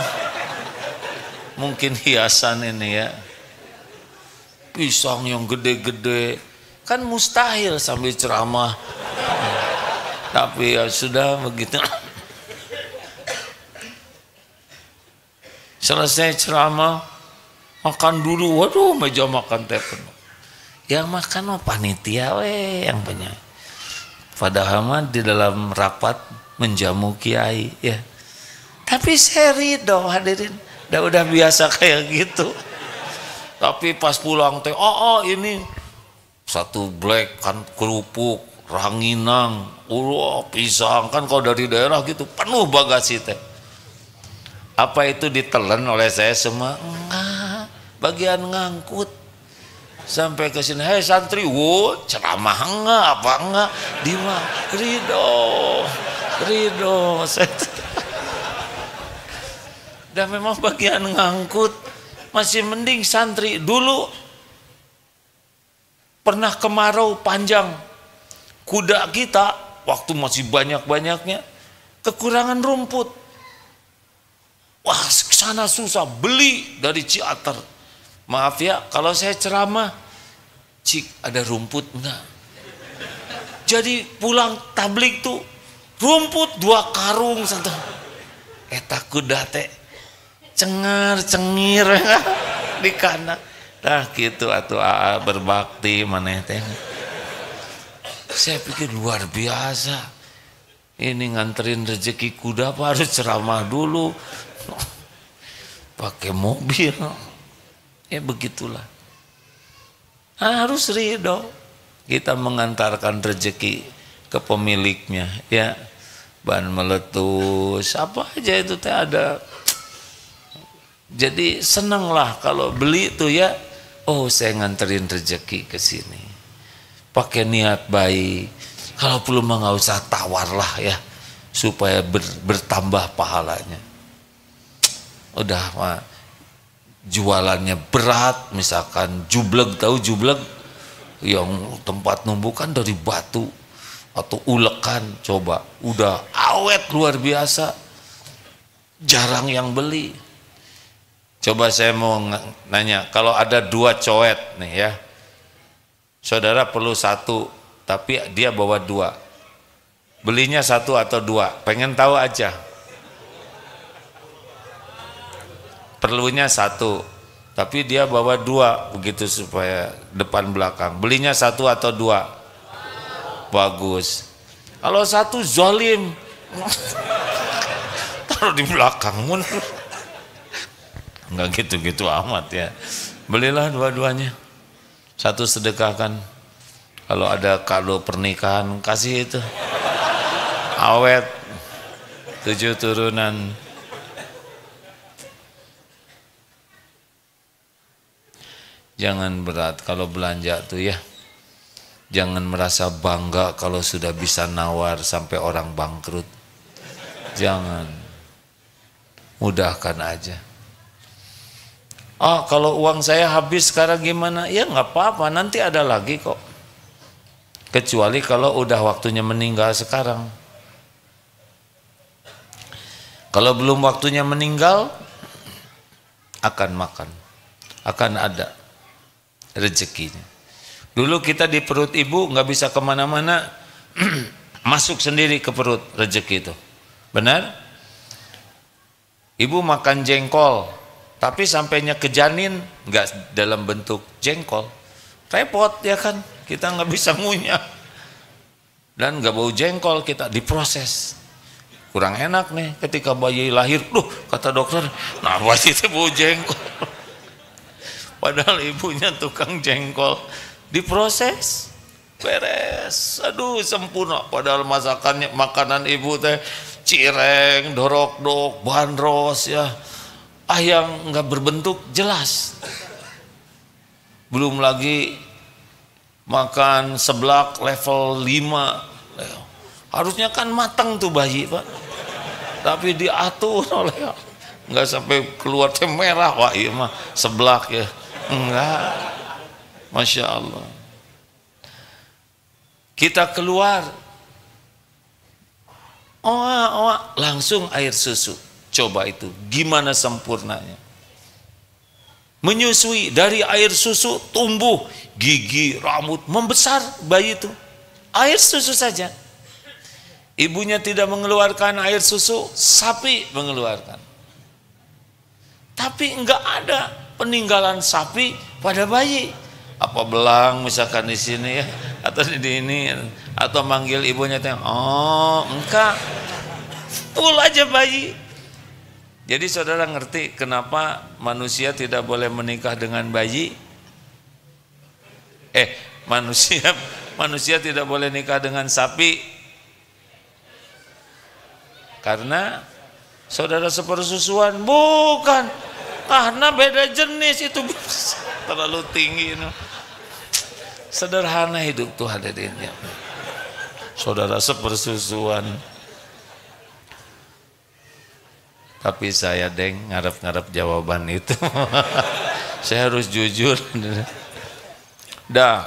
mungkin hiasan ini ya. Pisang yang gede-gede. Kan mustahil sambil ceramah. Tapi ya sudah begitu. Selesai ceramah, makan dulu. Waduh, meja makan teh penuh. Yang makan mah panitia we yang punya. Padahal mah di dalam rapat menjamu kiai ya. Tapi saya ridho hadirin. Udah biasa kayak gitu. Tapi pas pulang teh, ini satu black kan kerupuk, ranginang, pisang kan kalau dari daerah gitu penuh bagasi teh. Apa itu ditelan oleh saya semua? Enggak, bagian ngangkut. Sampai ke sini, hei santri, ceramah enggak, apa enggak? Dima, ridho. Dan memang bagian ngangkut masih mending santri. Dulu pernah kemarau panjang. Kuda kita waktu masih banyak-banyaknya kekurangan rumput. Wah, sana susah beli dari Ciater. Maaf ya, kalau saya ceramah, cik ada rumput enggak? Jadi pulang tablik tuh rumput 2 karung satu. Eta kuda teh cengar-cengir di kanan. Dah gitu atuh berbakti maneh teh. Saya pikir luar biasa. Ini nganterin rezeki kuda apa harus ceramah dulu? Pakai mobil. Ya begitulah. Harus ridho. Kita mengantarkan rezeki ke pemiliknya, ya. Ban meletus, apa aja itu teh ada. Jadi senanglah kalau beli itu ya. Oh, saya nganterin rezeki ke sini. Pakai niat baik. Kalau perlu mah nggak usah tawar lah ya, supaya bertambah pahalanya. Udah mah jualannya berat, misalkan jubleg, tahu jubleg yang tempat numbukan dari batu atau ulekan, coba udah awet luar biasa, jarang yang beli. Coba saya mau nanya, kalau ada 2 coet nih ya, saudara perlu 1, tapi dia bawa 2, belinya 1 atau 2? Pengen tahu aja. Perlunya 1, tapi dia bawa 2, begitu supaya depan belakang. Belinya 1 atau 2? Bagus. Kalau 1 zalim, taruh di belakang, enggak gitu-gitu amat ya. Belilah 2-duanya. 1 sedekahkan. Kalau ada kado pernikahan, kasih itu. Awet, 7 turunan. Jangan berat kalau belanja tuh ya. Jangan merasa bangga kalau sudah bisa nawar sampai orang bangkrut. Jangan. Mudahkan aja. Oh, kalau uang saya habis sekarang gimana? Ya nggak apa-apa, nanti ada lagi kok. Kecuali kalau udah waktunya meninggal sekarang. Kalau belum waktunya meninggal, akan makan, akan ada rezekinya. Dulu kita di perut ibu nggak bisa kemana-mana, masuk sendiri ke perut rezeki itu. Benar? Ibu makan jengkol, tapi sampainya ke janin nggak dalam bentuk jengkol, repot ya kan? Kita nggak bisa ngunyah dan nggak bau jengkol, kita diproses. Kurang enak nih ketika bayi lahir, kata dokter, nah bayi itu bau jengkol. Padahal ibunya tukang jengkol, diproses, beres, aduh sempurna. Padahal makanan ibu teh cireng, dorok-dok, bandros ya, yang nggak berbentuk jelas. Belum lagi makan seblak level 5, harusnya kan matang tuh bayi pak, tapi diatur oleh nggak sampai keluar teh merah. Wah iya mah seblak ya. Enggak, Masya Allah. Kita keluar, langsung air susu. Coba itu, gimana sempurnanya. Menyusui, dari air susu tumbuh gigi, rambut, membesar bayi itu. Air susu saja. Ibunya tidak mengeluarkan air susu, sapi mengeluarkan. Tapi enggak ada peninggalan sapi pada bayi. Apa belang misalkan di sini ya, atau di ini, atau manggil ibunya teh, enggak, full aja bayi. Jadi saudara ngerti kenapa manusia tidak boleh menikah dengan bayi? Manusia tidak boleh nikah dengan sapi, karena saudara sepersusuan, bukan, karena beda jenis itu terlalu tinggi. Sederhana hidup tuh hadirin ya. Saudara sepersusuan. Tapi saya ngarep-ngarep jawaban itu. Saya harus jujur. Dah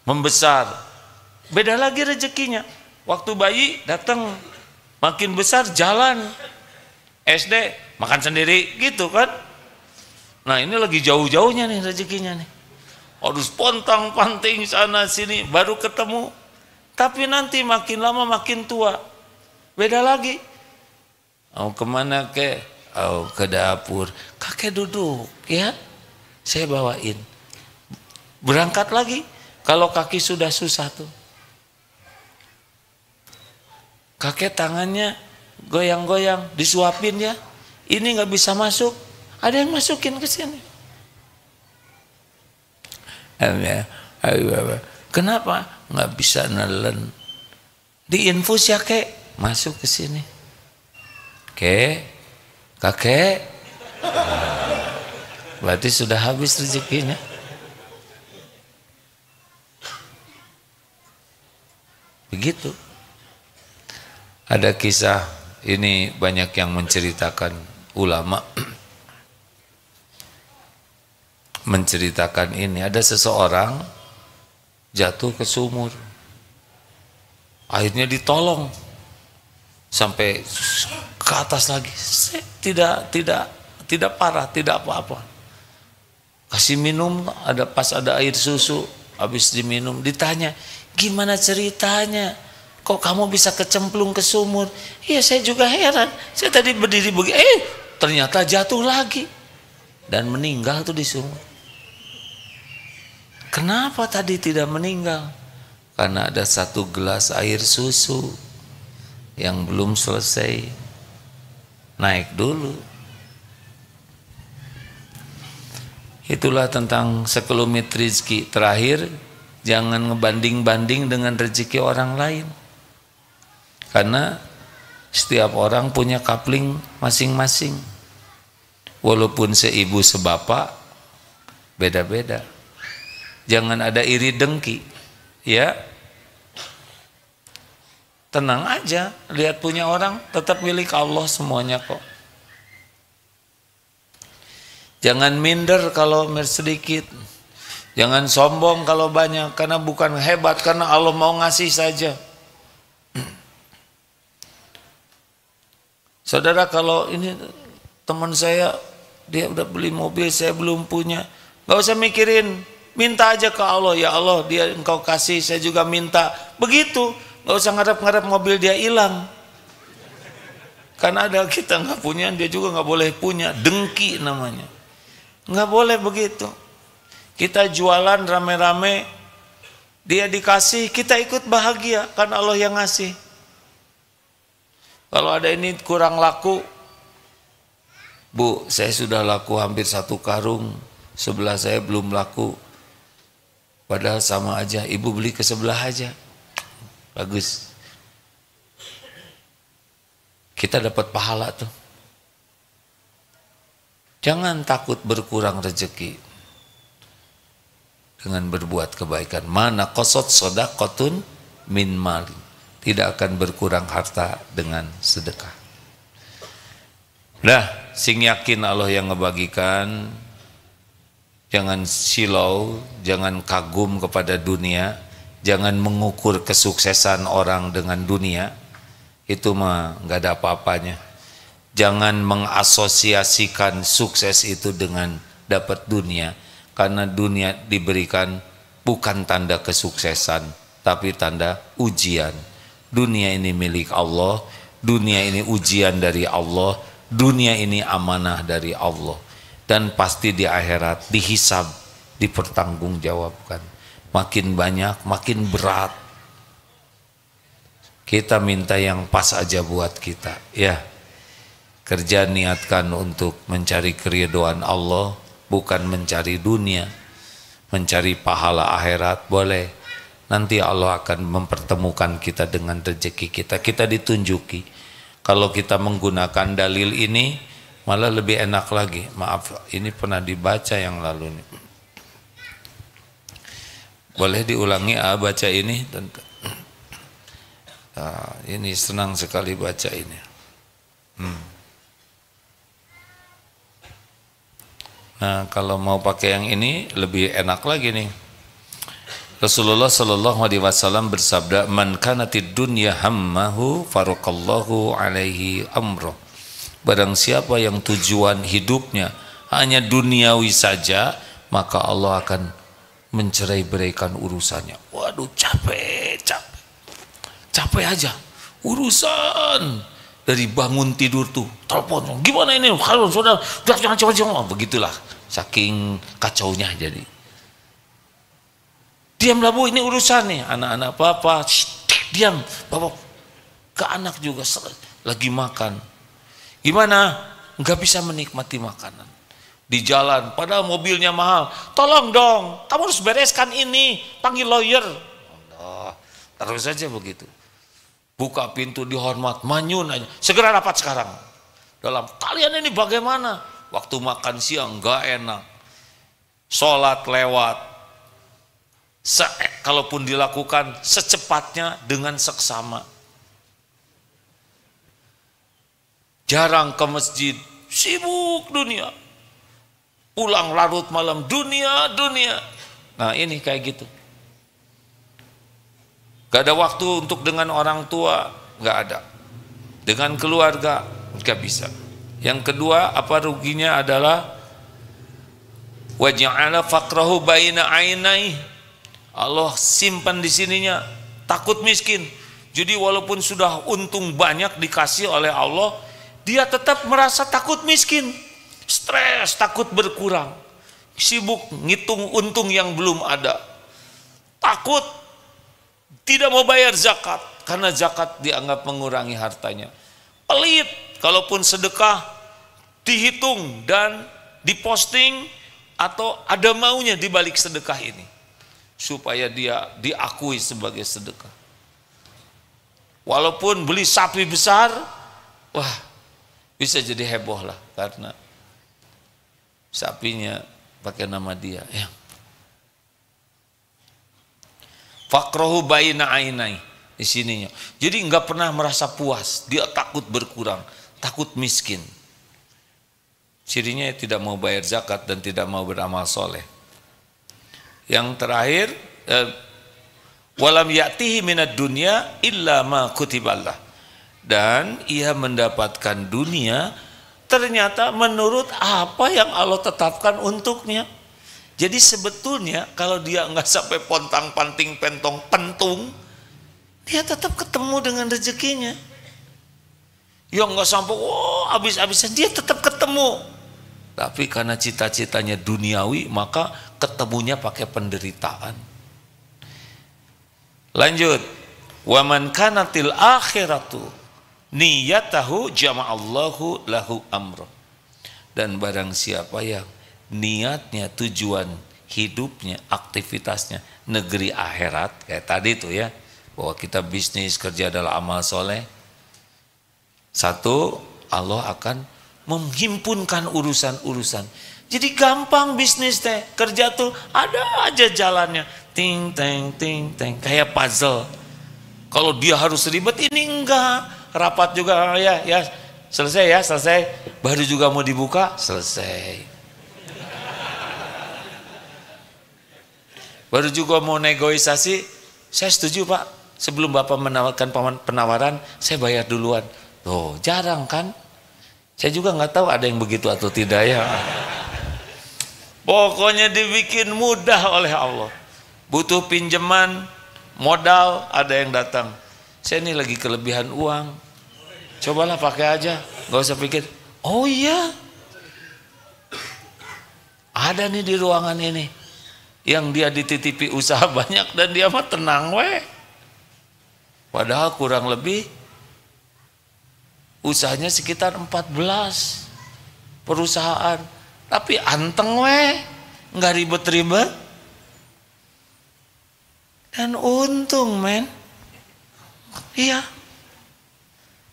membesar, beda lagi rezekinya. Waktu bayi datang, makin besar jalan. SD makan sendiri gitu kan. Nah ini lagi jauh-jauhnya nih rezekinya nih, harus pontang-panting sana sini baru ketemu. Tapi nanti makin lama makin tua, beda lagi. Kemana ke? Ke dapur. Kakek duduk ya, saya bawain. Berangkat lagi. Kalau kaki sudah susah tuh, kakek tangannya goyang-goyang, disuapin ya. Ini nggak bisa masuk, ada yang masukin ke sini. Kenapa nggak bisa nelen? Diinfus ya kek, masuk ke sini. Kakek, berarti sudah habis rezekinya. Begitu. Ada kisah ini banyak yang menceritakan, ulama menceritakan ini. Ada seseorang jatuh ke sumur, akhirnya ditolong sampai ke atas lagi. Tidak parah, tidak apa-apa. Kasih minum, ada air susu, habis diminum ditanya, gimana ceritanya? Kok kamu bisa kecemplung ke sumur? Iya, saya juga heran. Saya tadi berdiri begini, ternyata jatuh lagi dan meninggal tuh di sumur. Kenapa tadi tidak meninggal? Karena ada 1 gelas air susu yang belum selesai naik dulu. Itulah tentang sekelumit rezeki. Terakhir, jangan ngebanding-banding dengan rezeki orang lain. Karena setiap orang punya kapling masing-masing. Walaupun seibu sebapak, beda-beda. Jangan ada iri dengki, ya. Tenang aja, lihat punya orang, tetap milik Allah semuanya kok. Jangan minder kalau sedikit. Jangan sombong kalau banyak, karena bukan hebat, karena Allah mau ngasih saja. Saudara, kalau ini teman saya, dia udah beli mobil, saya belum punya, gak usah mikirin, minta aja ke Allah. Ya Allah, dia engkau kasih, saya juga minta. Begitu, gak usah ngarep-ngarep mobil dia hilang. Karena ada kita gak punya, dia juga gak boleh punya. Dengki namanya. Gak boleh begitu. Kita jualan rame-rame, dia dikasih, kita ikut bahagia, kan Allah yang ngasih. Kalau ada ini kurang laku, Bu, saya sudah laku hampir 1 karung, sebelah saya belum laku. Padahal sama aja, ibu beli ke sebelah aja. Bagus. Kita dapat pahala tuh. Jangan takut berkurang rezeki dengan berbuat kebaikan. Mana qasad shadaqatun min mali. Tidak akan berkurang harta dengan sedekah. Nah, sing yakin Allah yang ngebagikan. Jangan silau, jangan kagum kepada dunia, jangan mengukur kesuksesan orang dengan dunia. Itu mah nggak ada apa-apanya. Jangan mengasosiasikan sukses itu dengan dapat dunia, karena dunia diberikan bukan tanda kesuksesan, tapi tanda ujian. Dunia ini milik Allah, dunia ini ujian dari Allah, dunia ini amanah dari Allah, dan pasti di akhirat dihisab, dipertanggungjawabkan. Makin banyak, makin berat. Kita minta yang pas aja buat kita, ya. Kerja niatkan untuk mencari keridhaan Allah, bukan mencari dunia. Mencari pahala akhirat boleh. Nanti Allah akan mempertemukan kita dengan rezeki kita. Kita ditunjuki. Kalau kita menggunakan dalil ini, malah lebih enak lagi. Maaf, ini pernah dibaca yang lalu nih. Boleh diulangi baca ini? Ini senang sekali baca ini. Nah, kalau mau pakai yang ini lebih enak lagi nih. Rasulullah sallallahu alaihi wasallam bersabda, "Man kanatid dunya hammahu faraqallahu alaihi amro." Barang siapa yang tujuan hidupnya hanya duniawi saja, maka Allah akan mencerai-beraikan urusannya. Waduh, capek aja urusan. Dari bangun tidur tuh telepon, gimana ini? Halo saudara, jangan begitulah, saking kacaunya. Jadi diamlah Bu, ini urusan nih. Anak-anak papa, diam papa. Ke anak juga lagi makan, gimana? Nggak bisa menikmati makanan. di jalan, padahal mobilnya mahal. Tolong dong, kamu harus bereskan ini, panggil lawyer. Allah, terus saja begitu. Buka pintu dihormat, manyun aja. Segera rapat sekarang. Dalam kalian ini bagaimana? Waktu makan siang nggak enak, sholat lewat. Kalaupun dilakukan secepatnya dengan seksama. Jarang ke masjid, sibuk dunia. Pulang larut malam, dunia. Nah ini kayak gitu. Gak ada waktu untuk dengan orang tua, gak ada. Dengan keluarga, gak bisa. Yang kedua, apa ruginya adalah waja'ala faqrahu baina ainai. Allah simpan di sininya, takut miskin. Jadi walaupun sudah untung banyak dikasih oleh Allah, dia tetap merasa takut miskin. Stres, takut berkurang, sibuk ngitung untung yang belum ada, takut tidak mau bayar zakat karena zakat dianggap mengurangi hartanya. Pelit, kalaupun sedekah dihitung dan diposting atau ada maunya di balik sedekah ini supaya dia diakui sebagai sedekah. Walaupun beli sapi besar, wah bisa jadi heboh lah karena sapinya pakai nama dia ya. Faqrahu baina ainai di sininya. Jadi nggak pernah merasa puas, dia takut berkurang, takut miskin. Cirinya tidak mau bayar zakat dan tidak mau beramal soleh. Yang terakhir, walam ya'tihi minad dunya illa ma kutiballah. Dan ia mendapatkan dunia ternyata menurut apa yang Allah tetapkan untuknya. Jadi sebetulnya kalau dia nggak sampai pontang panting pentong pentung, dia tetap ketemu dengan rezekinya. Yang nggak sampai habis-habisan, dia tetap ketemu. Tapi karena cita-citanya duniawi, maka ketemunya pakai penderitaan. Lanjut, waman kanatil akhiratu niyatahu jama'allahu lahu amro. Dan barang siapa yang niatnya, tujuan hidupnya, aktivitasnya negeri akhirat, kayak tadi tuh ya, bahwa kita bisnis, kerja adalah amal soleh. Satu, Allah akan menghimpunkan urusan-urusan. Jadi gampang bisnis teh, kerja tuh ada aja jalannya, ting teng ting teng, kayak puzzle. Kalau dia harus ribet, ini enggak. Rapat juga ya selesai, baru juga mau dibuka, selesai. Baru juga mau negosiasi, saya setuju Pak, sebelum Bapak menawarkan penawaran, saya bayar duluan. Loh, jarang kan? Saya juga nggak tahu ada yang begitu atau tidak ya. Pokoknya dibikin mudah oleh Allah. Butuh pinjaman, modal, ada yang datang. Saya ini lagi kelebihan uang. Cobalah pakai aja, nggak usah pikir. Oh iya, ada nih di ruangan ini yang dia dititipi usaha banyak dan dia mah tenang weh. Padahal kurang lebih usahanya sekitar 14 perusahaan, tapi anteng weh, nggak ribet-ribet dan untung men. Iya,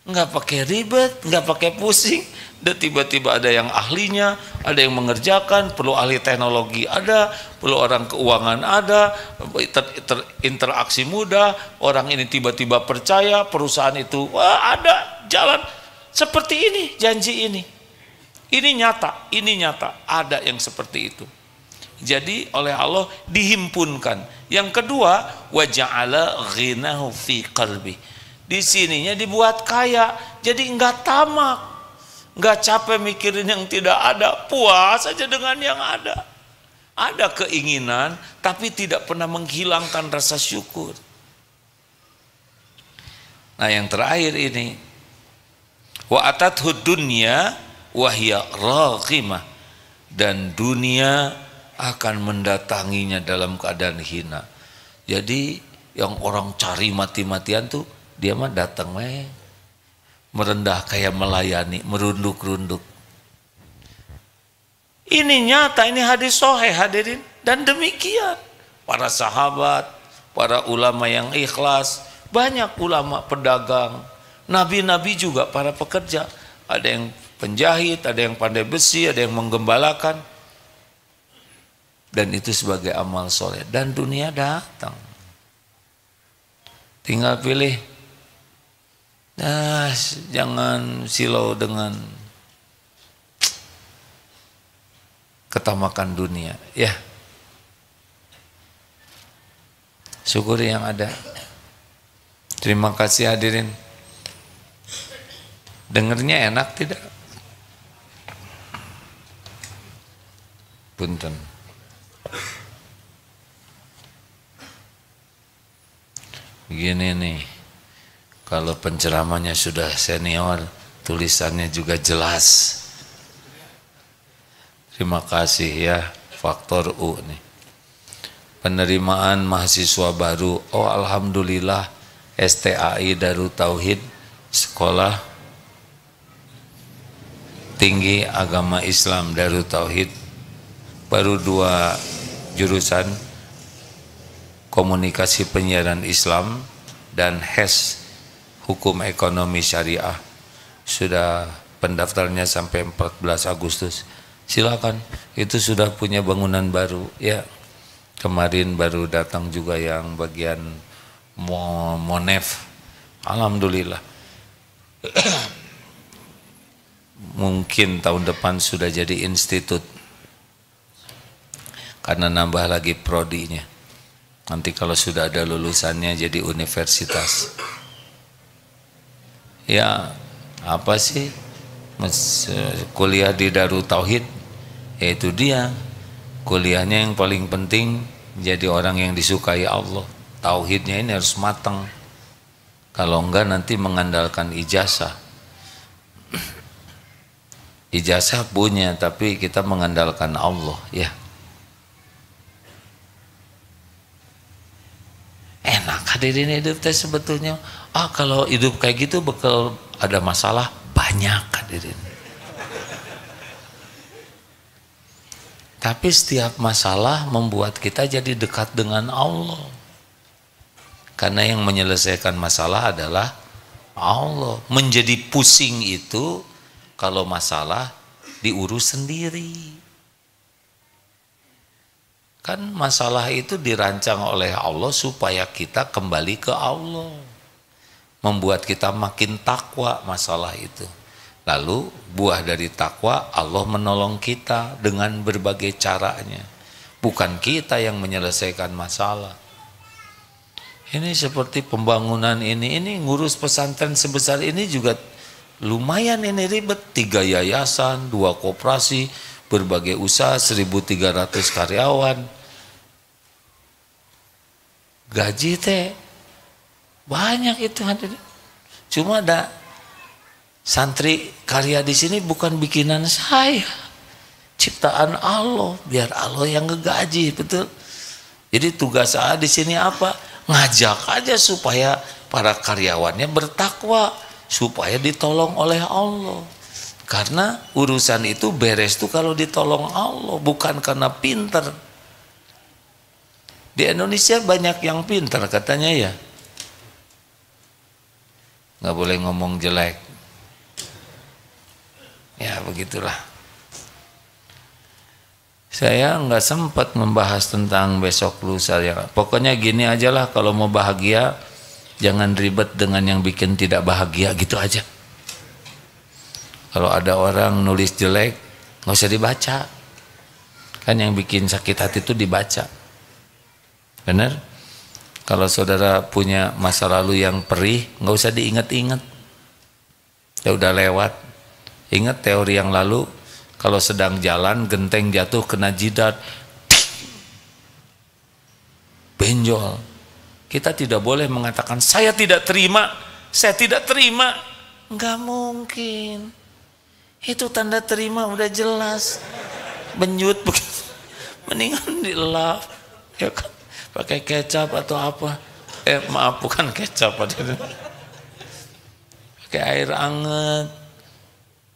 nggak pakai ribet, nggak pakai pusing. Dan tiba-tiba ada yang ahlinya, ada yang mengerjakan, perlu ahli teknologi ada, perlu orang keuangan ada, interaksi mudah, orang ini tiba-tiba percaya, perusahaan itu, wah ada jalan seperti ini, janji ini. Ini nyata, ada yang seperti itu. Jadi oleh Allah dihimpunkan. Yang kedua, wa ja'ala ghinahu fi qalbi. Di sininya dibuat kaya, jadi enggak tamak, enggak capek mikirin yang tidak ada, puas saja dengan yang ada. Ada keinginan, tapi tidak pernah menghilangkan rasa syukur. Nah yang terakhir ini, wa atathu dunya wa hiya raghimah, dan dunia akan mendatanginya dalam keadaan hina. Jadi yang orang cari mati-matian tuh, dia mah datang merendah kayak melayani, merunduk-runduk. Ini nyata, ini hadis sahih hadirin. Dan demikian para sahabat, para ulama yang ikhlas, banyak ulama pedagang, nabi-nabi juga para pekerja. Ada yang penjahit, ada yang pandai besi, ada yang menggembalakan. Dan itu sebagai amal soleh. Dan dunia datang. Tinggal pilih. Nah, jangan silau dengan ketamakan dunia. Ya. Syukuri yang ada. Terima kasih hadirin. Dengernya enak tidak? Punten. Begini nih, kalau penceramahnya sudah senior, tulisannya juga jelas. Terima kasih ya, faktor U nih. Penerimaan mahasiswa baru, oh alhamdulillah, STAI Darut Tauhid, Sekolah Tinggi Agama Islam Darut Tauhid, baru 2 jurusan, Komunikasi Penyiaran Islam dan HES Hukum Ekonomi Syariah. Sudah pendaftarnya sampai 14 Agustus. Silakan, itu sudah punya bangunan baru ya. Kemarin baru datang juga yang bagian Monef. Alhamdulillah. Mungkin tahun depan sudah jadi institut. Karena nambah lagi prodinya. Nanti kalau sudah ada lulusannya jadi universitas. Ya, apa sih? Kuliah di Darut Tauhid, yaitu dia. Kuliahnya yang paling penting jadi orang yang disukai Allah. Tauhidnya ini harus matang. Kalau enggak nanti mengandalkan ijazah. Ijazah punya, tapi kita mengandalkan Allah, ya. Enak hadirin hidup teh sebetulnya. Kalau hidup kayak gitu bakal ada masalah banyak hadirin. Tapi setiap masalah membuat kita jadi dekat dengan Allah. Karena yang menyelesaikan masalah adalah Allah. Menjadi pusing itu kalau masalah diurus sendiri. Kan masalah itu dirancang oleh Allah supaya kita kembali ke Allah. Membuat kita makin takwa masalah itu. Lalu buah dari takwa Allah menolong kita dengan berbagai caranya. Bukan kita yang menyelesaikan masalah. Ini seperti pembangunan ini ngurus pesantren sebesar ini juga lumayan ini ribet. 3 yayasan, 2 koperasi, berbagai usaha, 1.300 karyawan. Gaji teh banyak itu hadirin. Cuma ada santri karya di sini bukan bikinan saya, ciptaan Allah. Biar Allah yang ngegaji, betul. Jadi tugas saya di sini apa? Ngajak aja supaya para karyawannya bertakwa, supaya ditolong oleh Allah. Karena urusan itu beres tuh kalau ditolong Allah, bukan karena pinter. Di Indonesia banyak yang pinter katanya ya. Nggak boleh ngomong jelek. Ya begitulah. Saya nggak sempat membahas tentang besok lusa ya. Pokoknya gini aja lah, kalau mau bahagia jangan ribet dengan yang bikin tidak bahagia, gitu aja. Kalau ada orang nulis jelek nggak usah dibaca. Kan yang bikin sakit hati itu dibaca. Benar? Kalau saudara punya masa lalu yang perih, nggak usah diingat-ingat. Ya udah lewat. Ingat teori yang lalu, kalau sedang jalan, genteng jatuh kena jidat, benjol. Kita tidak boleh mengatakan, saya tidak terima, saya tidak terima. Nggak mungkin. Itu tanda terima udah jelas. Benyut begitu. Mendingan dilap. Ya kan? Pakai kecap atau apa? Maaf, bukan kecap. Pakai air anget.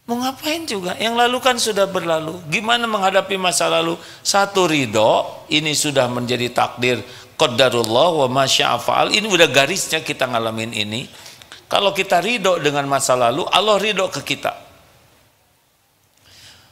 Mau ngapain juga? Yang lalu kan sudah berlalu. Gimana menghadapi masa lalu? Satu, ridho, ini sudah menjadi takdir qadarullah wa ma syaa fa'al. Ini udah garisnya kita ngalamin ini. Kalau kita ridho dengan masa lalu, Allah ridho ke kita.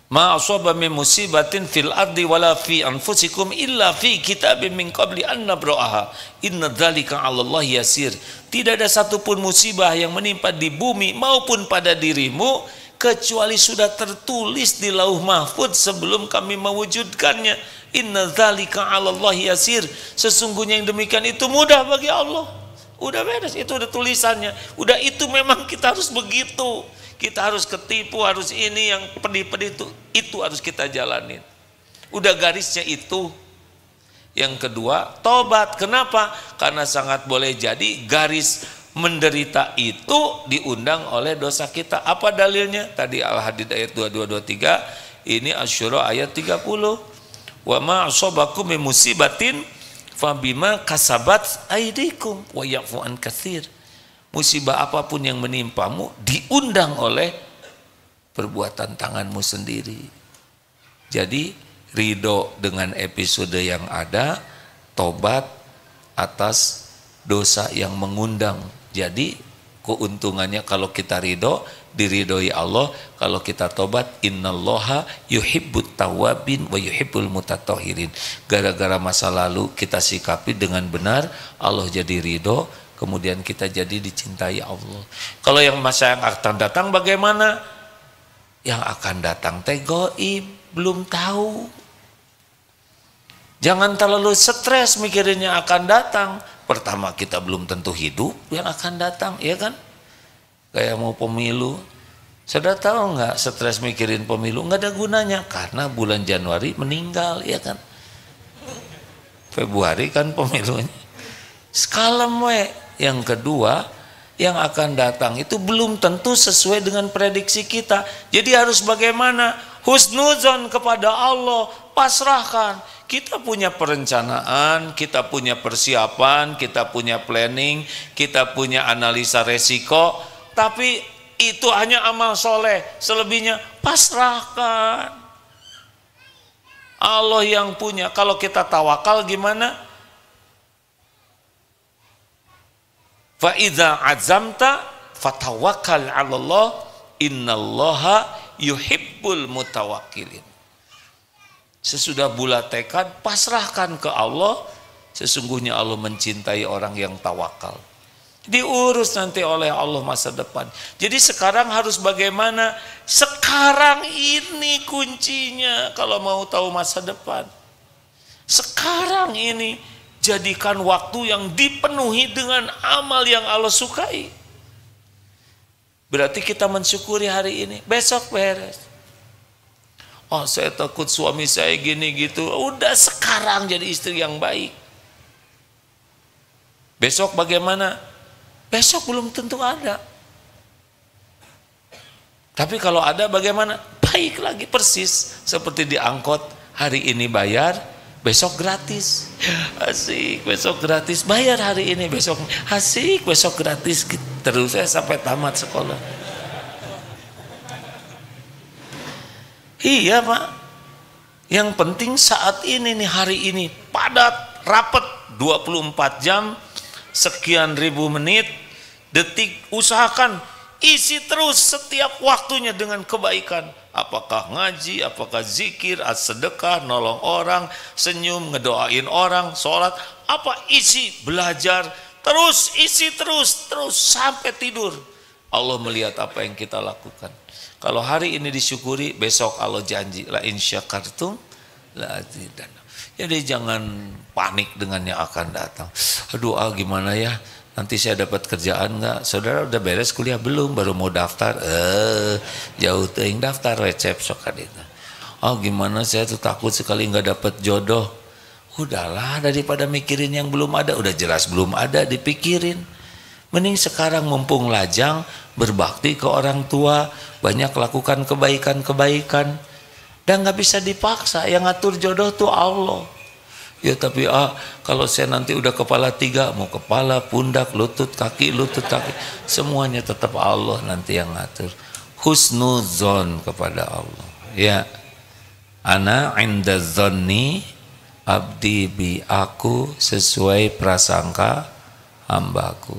Ma asaba min musibatin fil ardi wala fi anfusikum illa fi kitabim min qabli an nabra'aha. Inna dzalika 'alallahi yasir. Tidak ada satupun musibah yang menimpa di bumi maupun pada dirimu kecuali sudah tertulis di lauh mahfud sebelum kami mewujudkannya. Inna dzalika 'alallahi yasir. Sesungguhnya yang demikian itu mudah bagi Allah. Udah beres, itu udah tulisannya. Udah, itu memang kita harus begitu. Kita harus ketipu, harus ini yang pedih-pedih itu harus kita jalanin. Udah garisnya itu. Yang kedua, tobat. Kenapa? Karena sangat boleh jadi garis menderita itu diundang oleh dosa kita. Apa dalilnya? Tadi Al-Hadid ayat 22-23, ini Asy-Syura ayat 30. Wa ma asabakum min musibatin fabima kasabat aydikum wa ya'fu an katsir. Musibah apapun yang menimpamu diundang oleh perbuatan tanganmu sendiri. Jadi ridho dengan episode yang ada, tobat atas dosa yang mengundang. Jadi keuntungannya kalau kita ridho, diridhoi Allah. Kalau kita tobat, innallaha yuhibbut tawwabin wa yuhibbul mutatahhirin. Gara-gara masa lalu kita sikapi dengan benar, Allah jadi ridho, kemudian kita jadi dicintai Allah. Kalau yang masa yang akan datang bagaimana? Yang akan datang teh gaib, belum tahu. Jangan terlalu stres mikirinnya akan datang. Pertama, kita belum tentu hidup yang akan datang, ya kan? Kayak mau pemilu, sudah tahu nggak stres mikirin pemilu nggak ada gunanya karena bulan Januari meninggal, ya kan? Februari kan pemilunya. Sekalem we. Yang kedua, yang akan datang itu belum tentu sesuai dengan prediksi kita. Jadi harus bagaimana? Husnuzon kepada Allah, pasrahkan. Kita punya perencanaan, kita punya persiapan, kita punya planning, kita punya analisa resiko, tapi itu hanya amal soleh. Selebihnya pasrahkan. Allah yang punya. Kalau kita tawakal gimana? Fa idza azamta fatawakkal 'alallah innallaha yuhibbul mutawakkilin. Sesudah bulat tekad, pasrahkan ke Allah. Sesungguhnya Allah mencintai orang yang tawakal. Diurus nanti oleh Allah masa depan. Jadi sekarang harus bagaimana? Sekarang ini kuncinya kalau mau tahu masa depan. Sekarang ini jadikan waktu yang dipenuhi dengan amal yang Allah sukai. Berarti kita mensyukuri hari ini. Besok beres. Oh, saya takut suami saya gini gitu. Udah sekarang jadi istri yang baik. Besok bagaimana? Besok belum tentu ada. Tapi kalau ada bagaimana? Baik lagi, persis seperti di angkot. Hari ini bayar, besok gratis. Asik, besok gratis. Bayar hari ini, besok asik, besok gratis. Terus saya sampai tamat sekolah. Iya Pak, yang penting saat ini nih, hari ini padat, rapet, 24 jam, sekian ribu menit, detik, usahakan isi terus setiap waktunya dengan kebaikan. Apakah ngaji, apakah zikir, sedekah, nolong orang, senyum, ngedoain orang, sholat, apa isi, belajar, terus isi terus sampai tidur. Allah melihat apa yang kita lakukan. Kalau hari ini disyukuri, besok Allah janji la in syakartum la azidannakum. Jadi jangan panik dengan yang akan datang. Aduh, gimana ya? Nanti saya dapat kerjaan nggak? Saudara udah beres kuliah belum? Baru mau daftar? Jauh teuing daftar recep sokan itu. Oh gimana, saya tuh takut sekali nggak dapat jodoh. Udahlah, daripada mikirin yang belum ada, udah jelas belum ada dipikirin. Mending sekarang mumpung lajang, berbakti ke orang tua, banyak lakukan kebaikan-kebaikan. Dan nggak bisa dipaksa, yang ngatur jodoh tuh Allah. Ya tapi kalau saya nanti udah kepala 3, mau kepala, pundak, lutut, kaki, semuanya tetap Allah nanti yang ngatur. husnuzon kepada Allah. Ya, ana inda dzanni abdi bi, aku sesuai prasangka hambaku.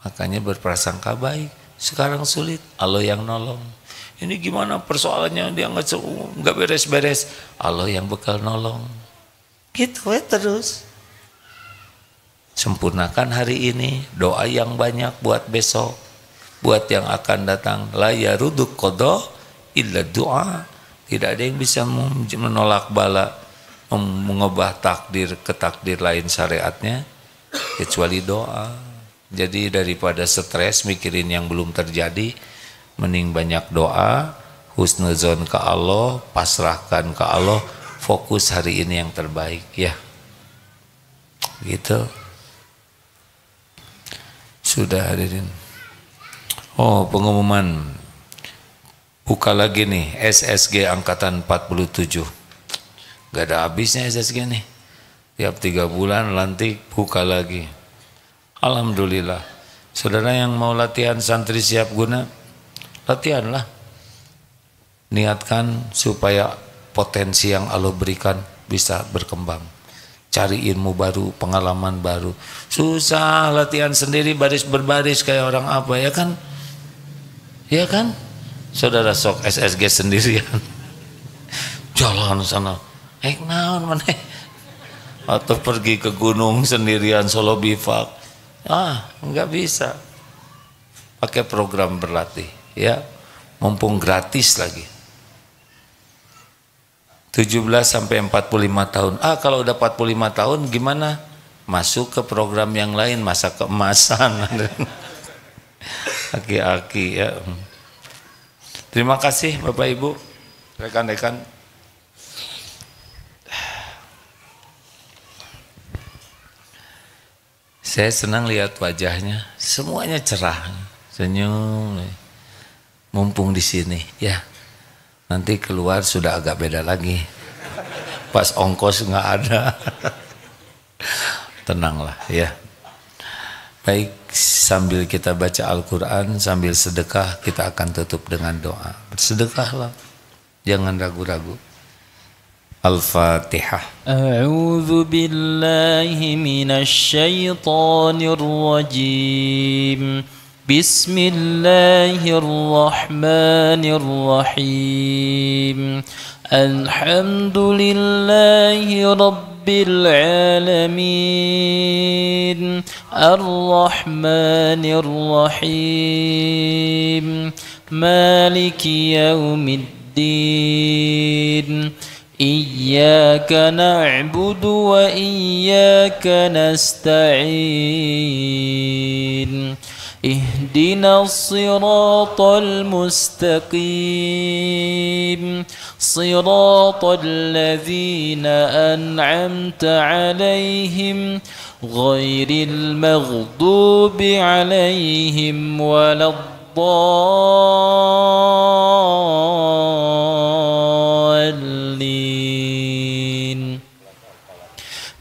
Makanya berprasangka baik. Sekarang sulit, Allah yang nolong. Ini gimana persoalannya, dia nggak beres-beres, Allah yang bekal nolong. Gitu ya terus. Sempurnakan hari ini, doa yang banyak buat besok, buat yang akan datang. La yaruduk qada illa doa. Tidak ada yang bisa menolak bala, mengubah takdir ke takdir lain syariatnya, kecuali doa. Jadi daripada stres mikirin yang belum terjadi, mending banyak doa, husnuzon ke Allah, pasrahkan ke Allah, fokus hari ini yang terbaik ya. Gitu. Sudah hadirin. Oh, pengumuman. Buka lagi nih SSG angkatan 47. Gak ada habisnya SSG nih. Tiap 3 bulan lantik buka lagi. Alhamdulillah. Saudara yang mau latihan santri siap guna, latihanlah. Niatkan supaya potensi yang Allah berikan bisa berkembang. Cari ilmu baru, pengalaman baru. Susah latihan sendiri baris berbaris kayak orang apa, ya kan? Ya kan? Saudara sok SSG sendirian. Jalan sana. Naon maneh. Atau pergi ke gunung sendirian solo bivak. Enggak bisa. Pakai program berlatih, ya. Mumpung gratis lagi. 17 sampai 45 tahun. Kalau udah 45 tahun gimana? Masuk ke program yang lain, masa keemasan. Aki-aki ya. Terima kasih Bapak Ibu, rekan-rekan. Saya senang lihat wajahnya, semuanya cerah, senyum. Mumpung di sini, ya. Nanti keluar sudah agak beda lagi. Pas ongkos nggak ada. Tenanglah, ya. Baik, sambil kita baca Al-Quran, sambil sedekah, kita akan tutup dengan doa. Bersedekahlah, jangan ragu-ragu. Al-Fatihah. A'udzu billahi minasy syaithanir rajim. Bismillahirrahmanirrahim. Alhamdulillahi rabbil alamin. Ar-Rahmanir Rahim. Maliki yaumiddin. Iyyaka na'budu wa iyyaka nasta'in. Ihdinas siratal mustaqim. Siratal ladzina an'amta 'alaihim ghairil maghdubi 'alaihim waladdallin.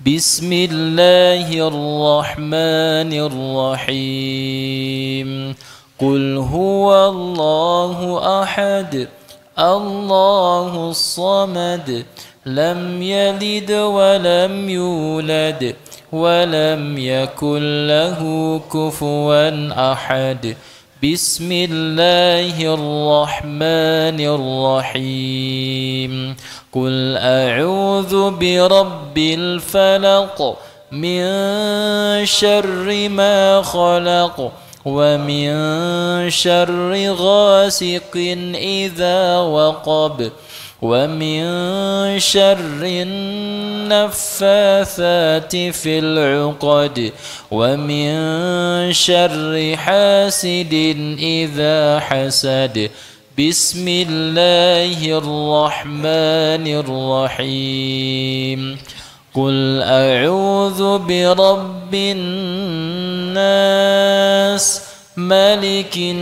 Bismillahirrahmanirrahim. Qul huwallahu ahad, Allahus samad, lam yalid wa lam yulad, wa lam yakul lahu kufuwan ahad. Bismillahirrahmanirrahim. Qul a'udzu birabbil falaq, min syarri ma khalaq, wa min syarri ghasiqin idza waqab, wa min syarri naffatsati fil 'uqad, wa min syarri hasidin idza hasad. Bismillahirrahmanirrahim. Qul a'udzu birabbin nas, malikin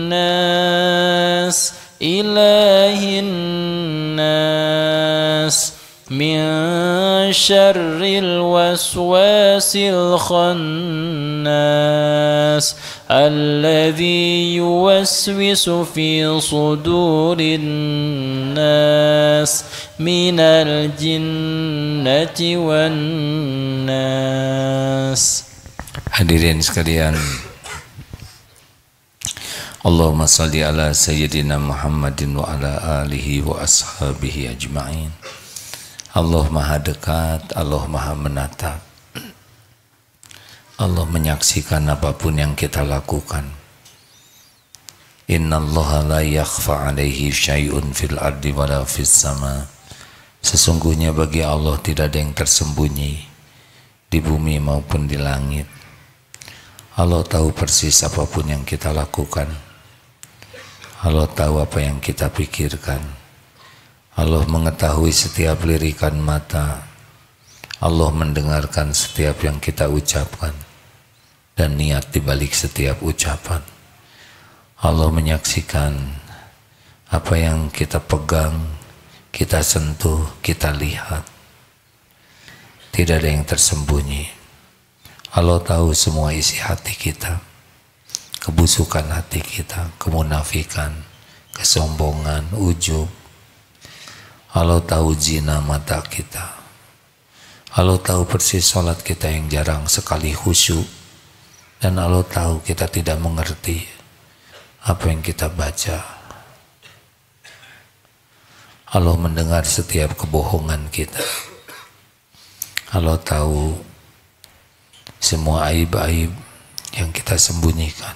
nas, ilahin nas, min شر الوسواس الخناس الذي يوسوس في صدور الناس من الجنة والناس. Hadirin sekalian, Allahumma salli ala Sayyidina Muhammadin wa ala alihi wa ashabihi ajma'in. Allah maha dekat, Allah maha menatap, Allah menyaksikan apapun yang kita lakukan. Innallaha la yakhfa alaihi syai'un fil ardi wala fis sama. Sesungguhnya bagi Allah tidak ada yang tersembunyi di bumi maupun di langit. Allah tahu persis apapun yang kita lakukan. Allah tahu apa yang kita pikirkan. Allah mengetahui setiap lirikan mata. Allah mendengarkan setiap yang kita ucapkan dan niat di balik setiap ucapan. Allah menyaksikan apa yang kita pegang, kita sentuh, kita lihat. Tidak ada yang tersembunyi. Allah tahu semua isi hati kita, kebusukan hati kita, kemunafikan, kesombongan, ujub. Allah tahu zina mata kita. Allah tahu persis sholat kita yang jarang sekali khusyuk. Dan Allah tahu kita tidak mengerti apa yang kita baca. Allah mendengar setiap kebohongan kita. Allah tahu semua aib-aib yang kita sembunyikan.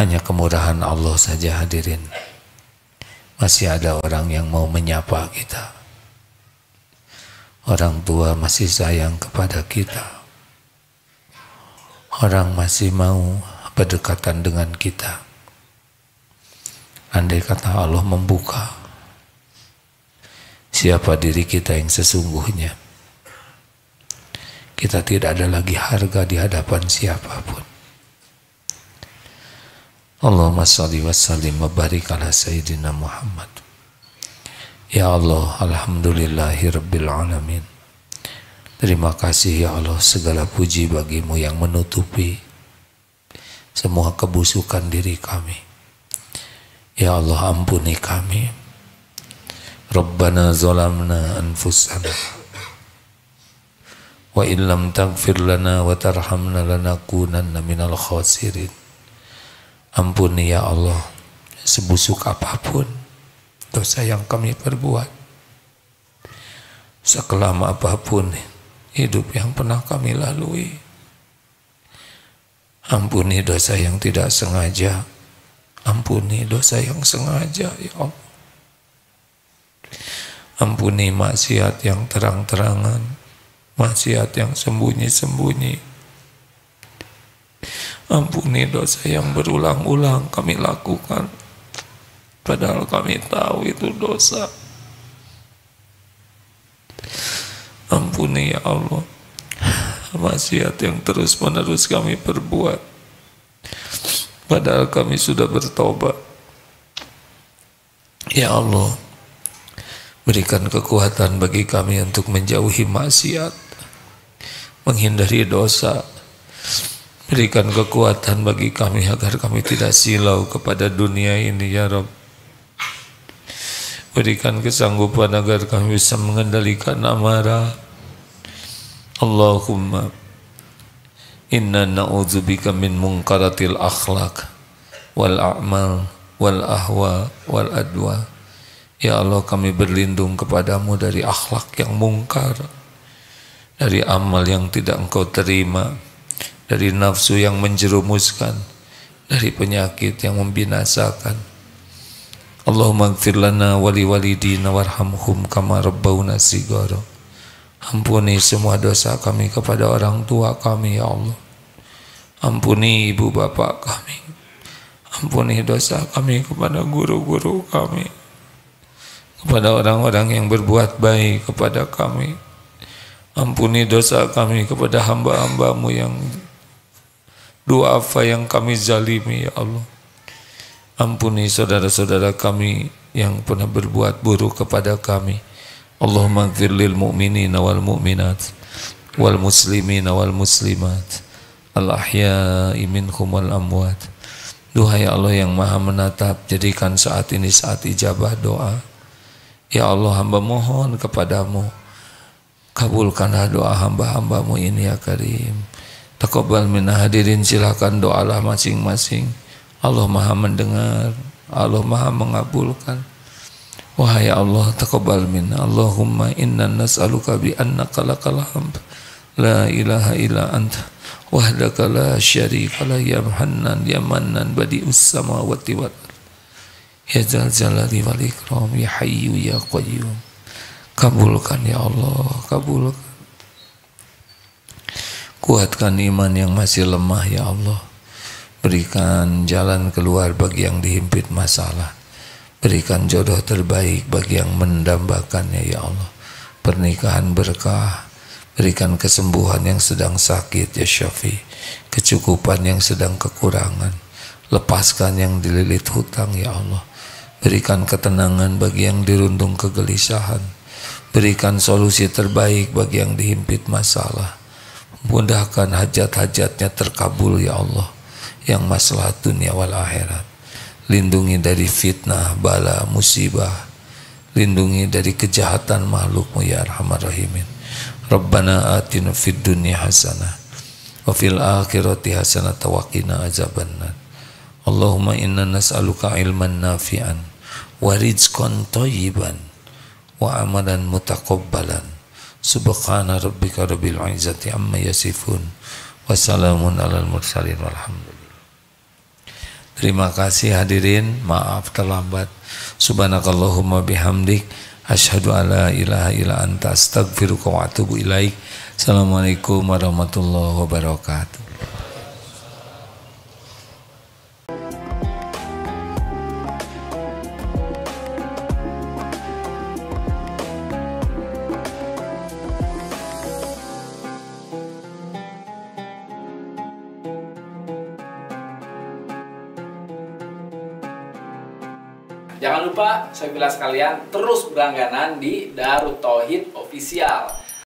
Hanya kemurahan Allah saja, hadirin, masih ada orang yang mau menyapa kita. Orang tua masih sayang kepada kita. Orang masih mau berdekatan dengan kita. Andai kata Allah membuka siapa diri kita yang sesungguhnya, kita tidak ada lagi harga di hadapan siapapun. Allahumma salli wa sallim wa barik ala Sayyidina Muhammad. Ya Allah, alhamdulillahi rabbil alamin. Terima kasih ya Allah, segala puji bagimu yang menutupi semua kebusukan diri kami. Ya Allah, ampuni kami. Rabbana zalamna anfusana wa illam taghfir lana wa tarhamna lanakunanna minal khasirin. Ampuni ya Allah sebusuk apapun dosa yang kami perbuat, sekelam apapun hidup yang pernah kami lalui. Ampuni dosa yang tidak sengaja, ampuni dosa yang sengaja ya Allah. Ampuni maksiat yang terang-terangan, maksiat yang sembunyi-sembunyi. Ampuni dosa yang berulang-ulang kami lakukan, padahal kami tahu itu dosa. Ampuni ya Allah maksiat yang terus-menerus kami perbuat, padahal kami sudah bertobat. Ya Allah, berikan kekuatan bagi kami untuk menjauhi maksiat, menghindari dosa. Berikan kekuatan bagi kami agar kami tidak silau kepada dunia ini ya Rabb. Berikan kesanggupan agar kami bisa mengendalikan amarah. Allahumma inna na'udzubika min munkaratil akhlaq wal a'mal wal ahwa wal adwa. Ya Allah, kami berlindung kepadamu dari akhlak yang mungkar, dari amal yang tidak Engkau terima, dari nafsu yang menjerumuskan, dari penyakit yang membinasakan. Allahumma ighfir lana wa liwalidina warhamhum kama rabbawna shighara. Ampuni semua dosa kami kepada orang tua kami ya Allah. Ampuni ibu bapak kami. Ampuni dosa kami kepada guru-guru kami, kepada orang-orang yang berbuat baik kepada kami. Ampuni dosa kami kepada hamba-hambamu yang duafa yang kami zalimi ya Allah. Ampuni saudara-saudara kami yang pernah berbuat buruk kepada kami. Allahumma ighfir lil mu'minina wal mu'minat wal muslimina wal muslimat al ahya'i minhum wal amwat. Duhai Allah yang maha menatap, jadikan saat ini saat ijabah doa. Ya Allah, hamba mohon kepadamu, kabulkanlah doa hamba-hambamu ini ya Karim. Taqabbal minna. Hadirin silakan doalah masing-masing. Allah maha mendengar, Allah maha mengabulkan. Wahai Allah, taqabbal minna. Allahumma inna nas'aluka bi annaka lakal hamd la ilaha illa anta wahdaka la syarika la ya Hannan ya Mannan badi'us samawati wal ardh ya Dzal Jalali wal Ikram ya Hayyu ya Qayyum. Kabulkan ya Allah, kabulkan. Kuatkan iman yang masih lemah ya Allah. Berikan jalan keluar bagi yang dihimpit masalah. Berikan jodoh terbaik bagi yang mendambakannya ya Allah. Pernikahan berkah. Berikan kesembuhan yang sedang sakit ya Syafi. Kecukupan yang sedang kekurangan. Lepaskan yang dililit hutang ya Allah. Berikan ketenangan bagi yang dirundung kegelisahan. Berikan solusi terbaik bagi yang dihimpit masalah. Mudahkan hajat-hajatnya terkabul ya Allah, yang masalah dunia wal akhirat. Lindungi dari fitnah, bala, musibah. Lindungi dari kejahatan makhlukmu ya Arhamar Rahimin. Rabbana atina fid dunya hasanah wa fil akhirati hasanah wa qina azabannar. Allahumma inna nas'aluka ilman nafi'an wa rizqan thayyiban wa amalan mutaqabbalan. Subhana rabbika rabbil izzati amma yasifun wa salamun alal mursalin walhamdulillah. Terima kasih hadirin, maaf terlambat. Subhanakallahumma bihamdik asyhadu alla ilaha illa anta astaghfiruka wa atubu ilaik. Assalamualaikum warahmatullahi wabarakatuh. Jangan lupa, saya bilang sekalian, terus berlangganan di Darut Tauhid Official.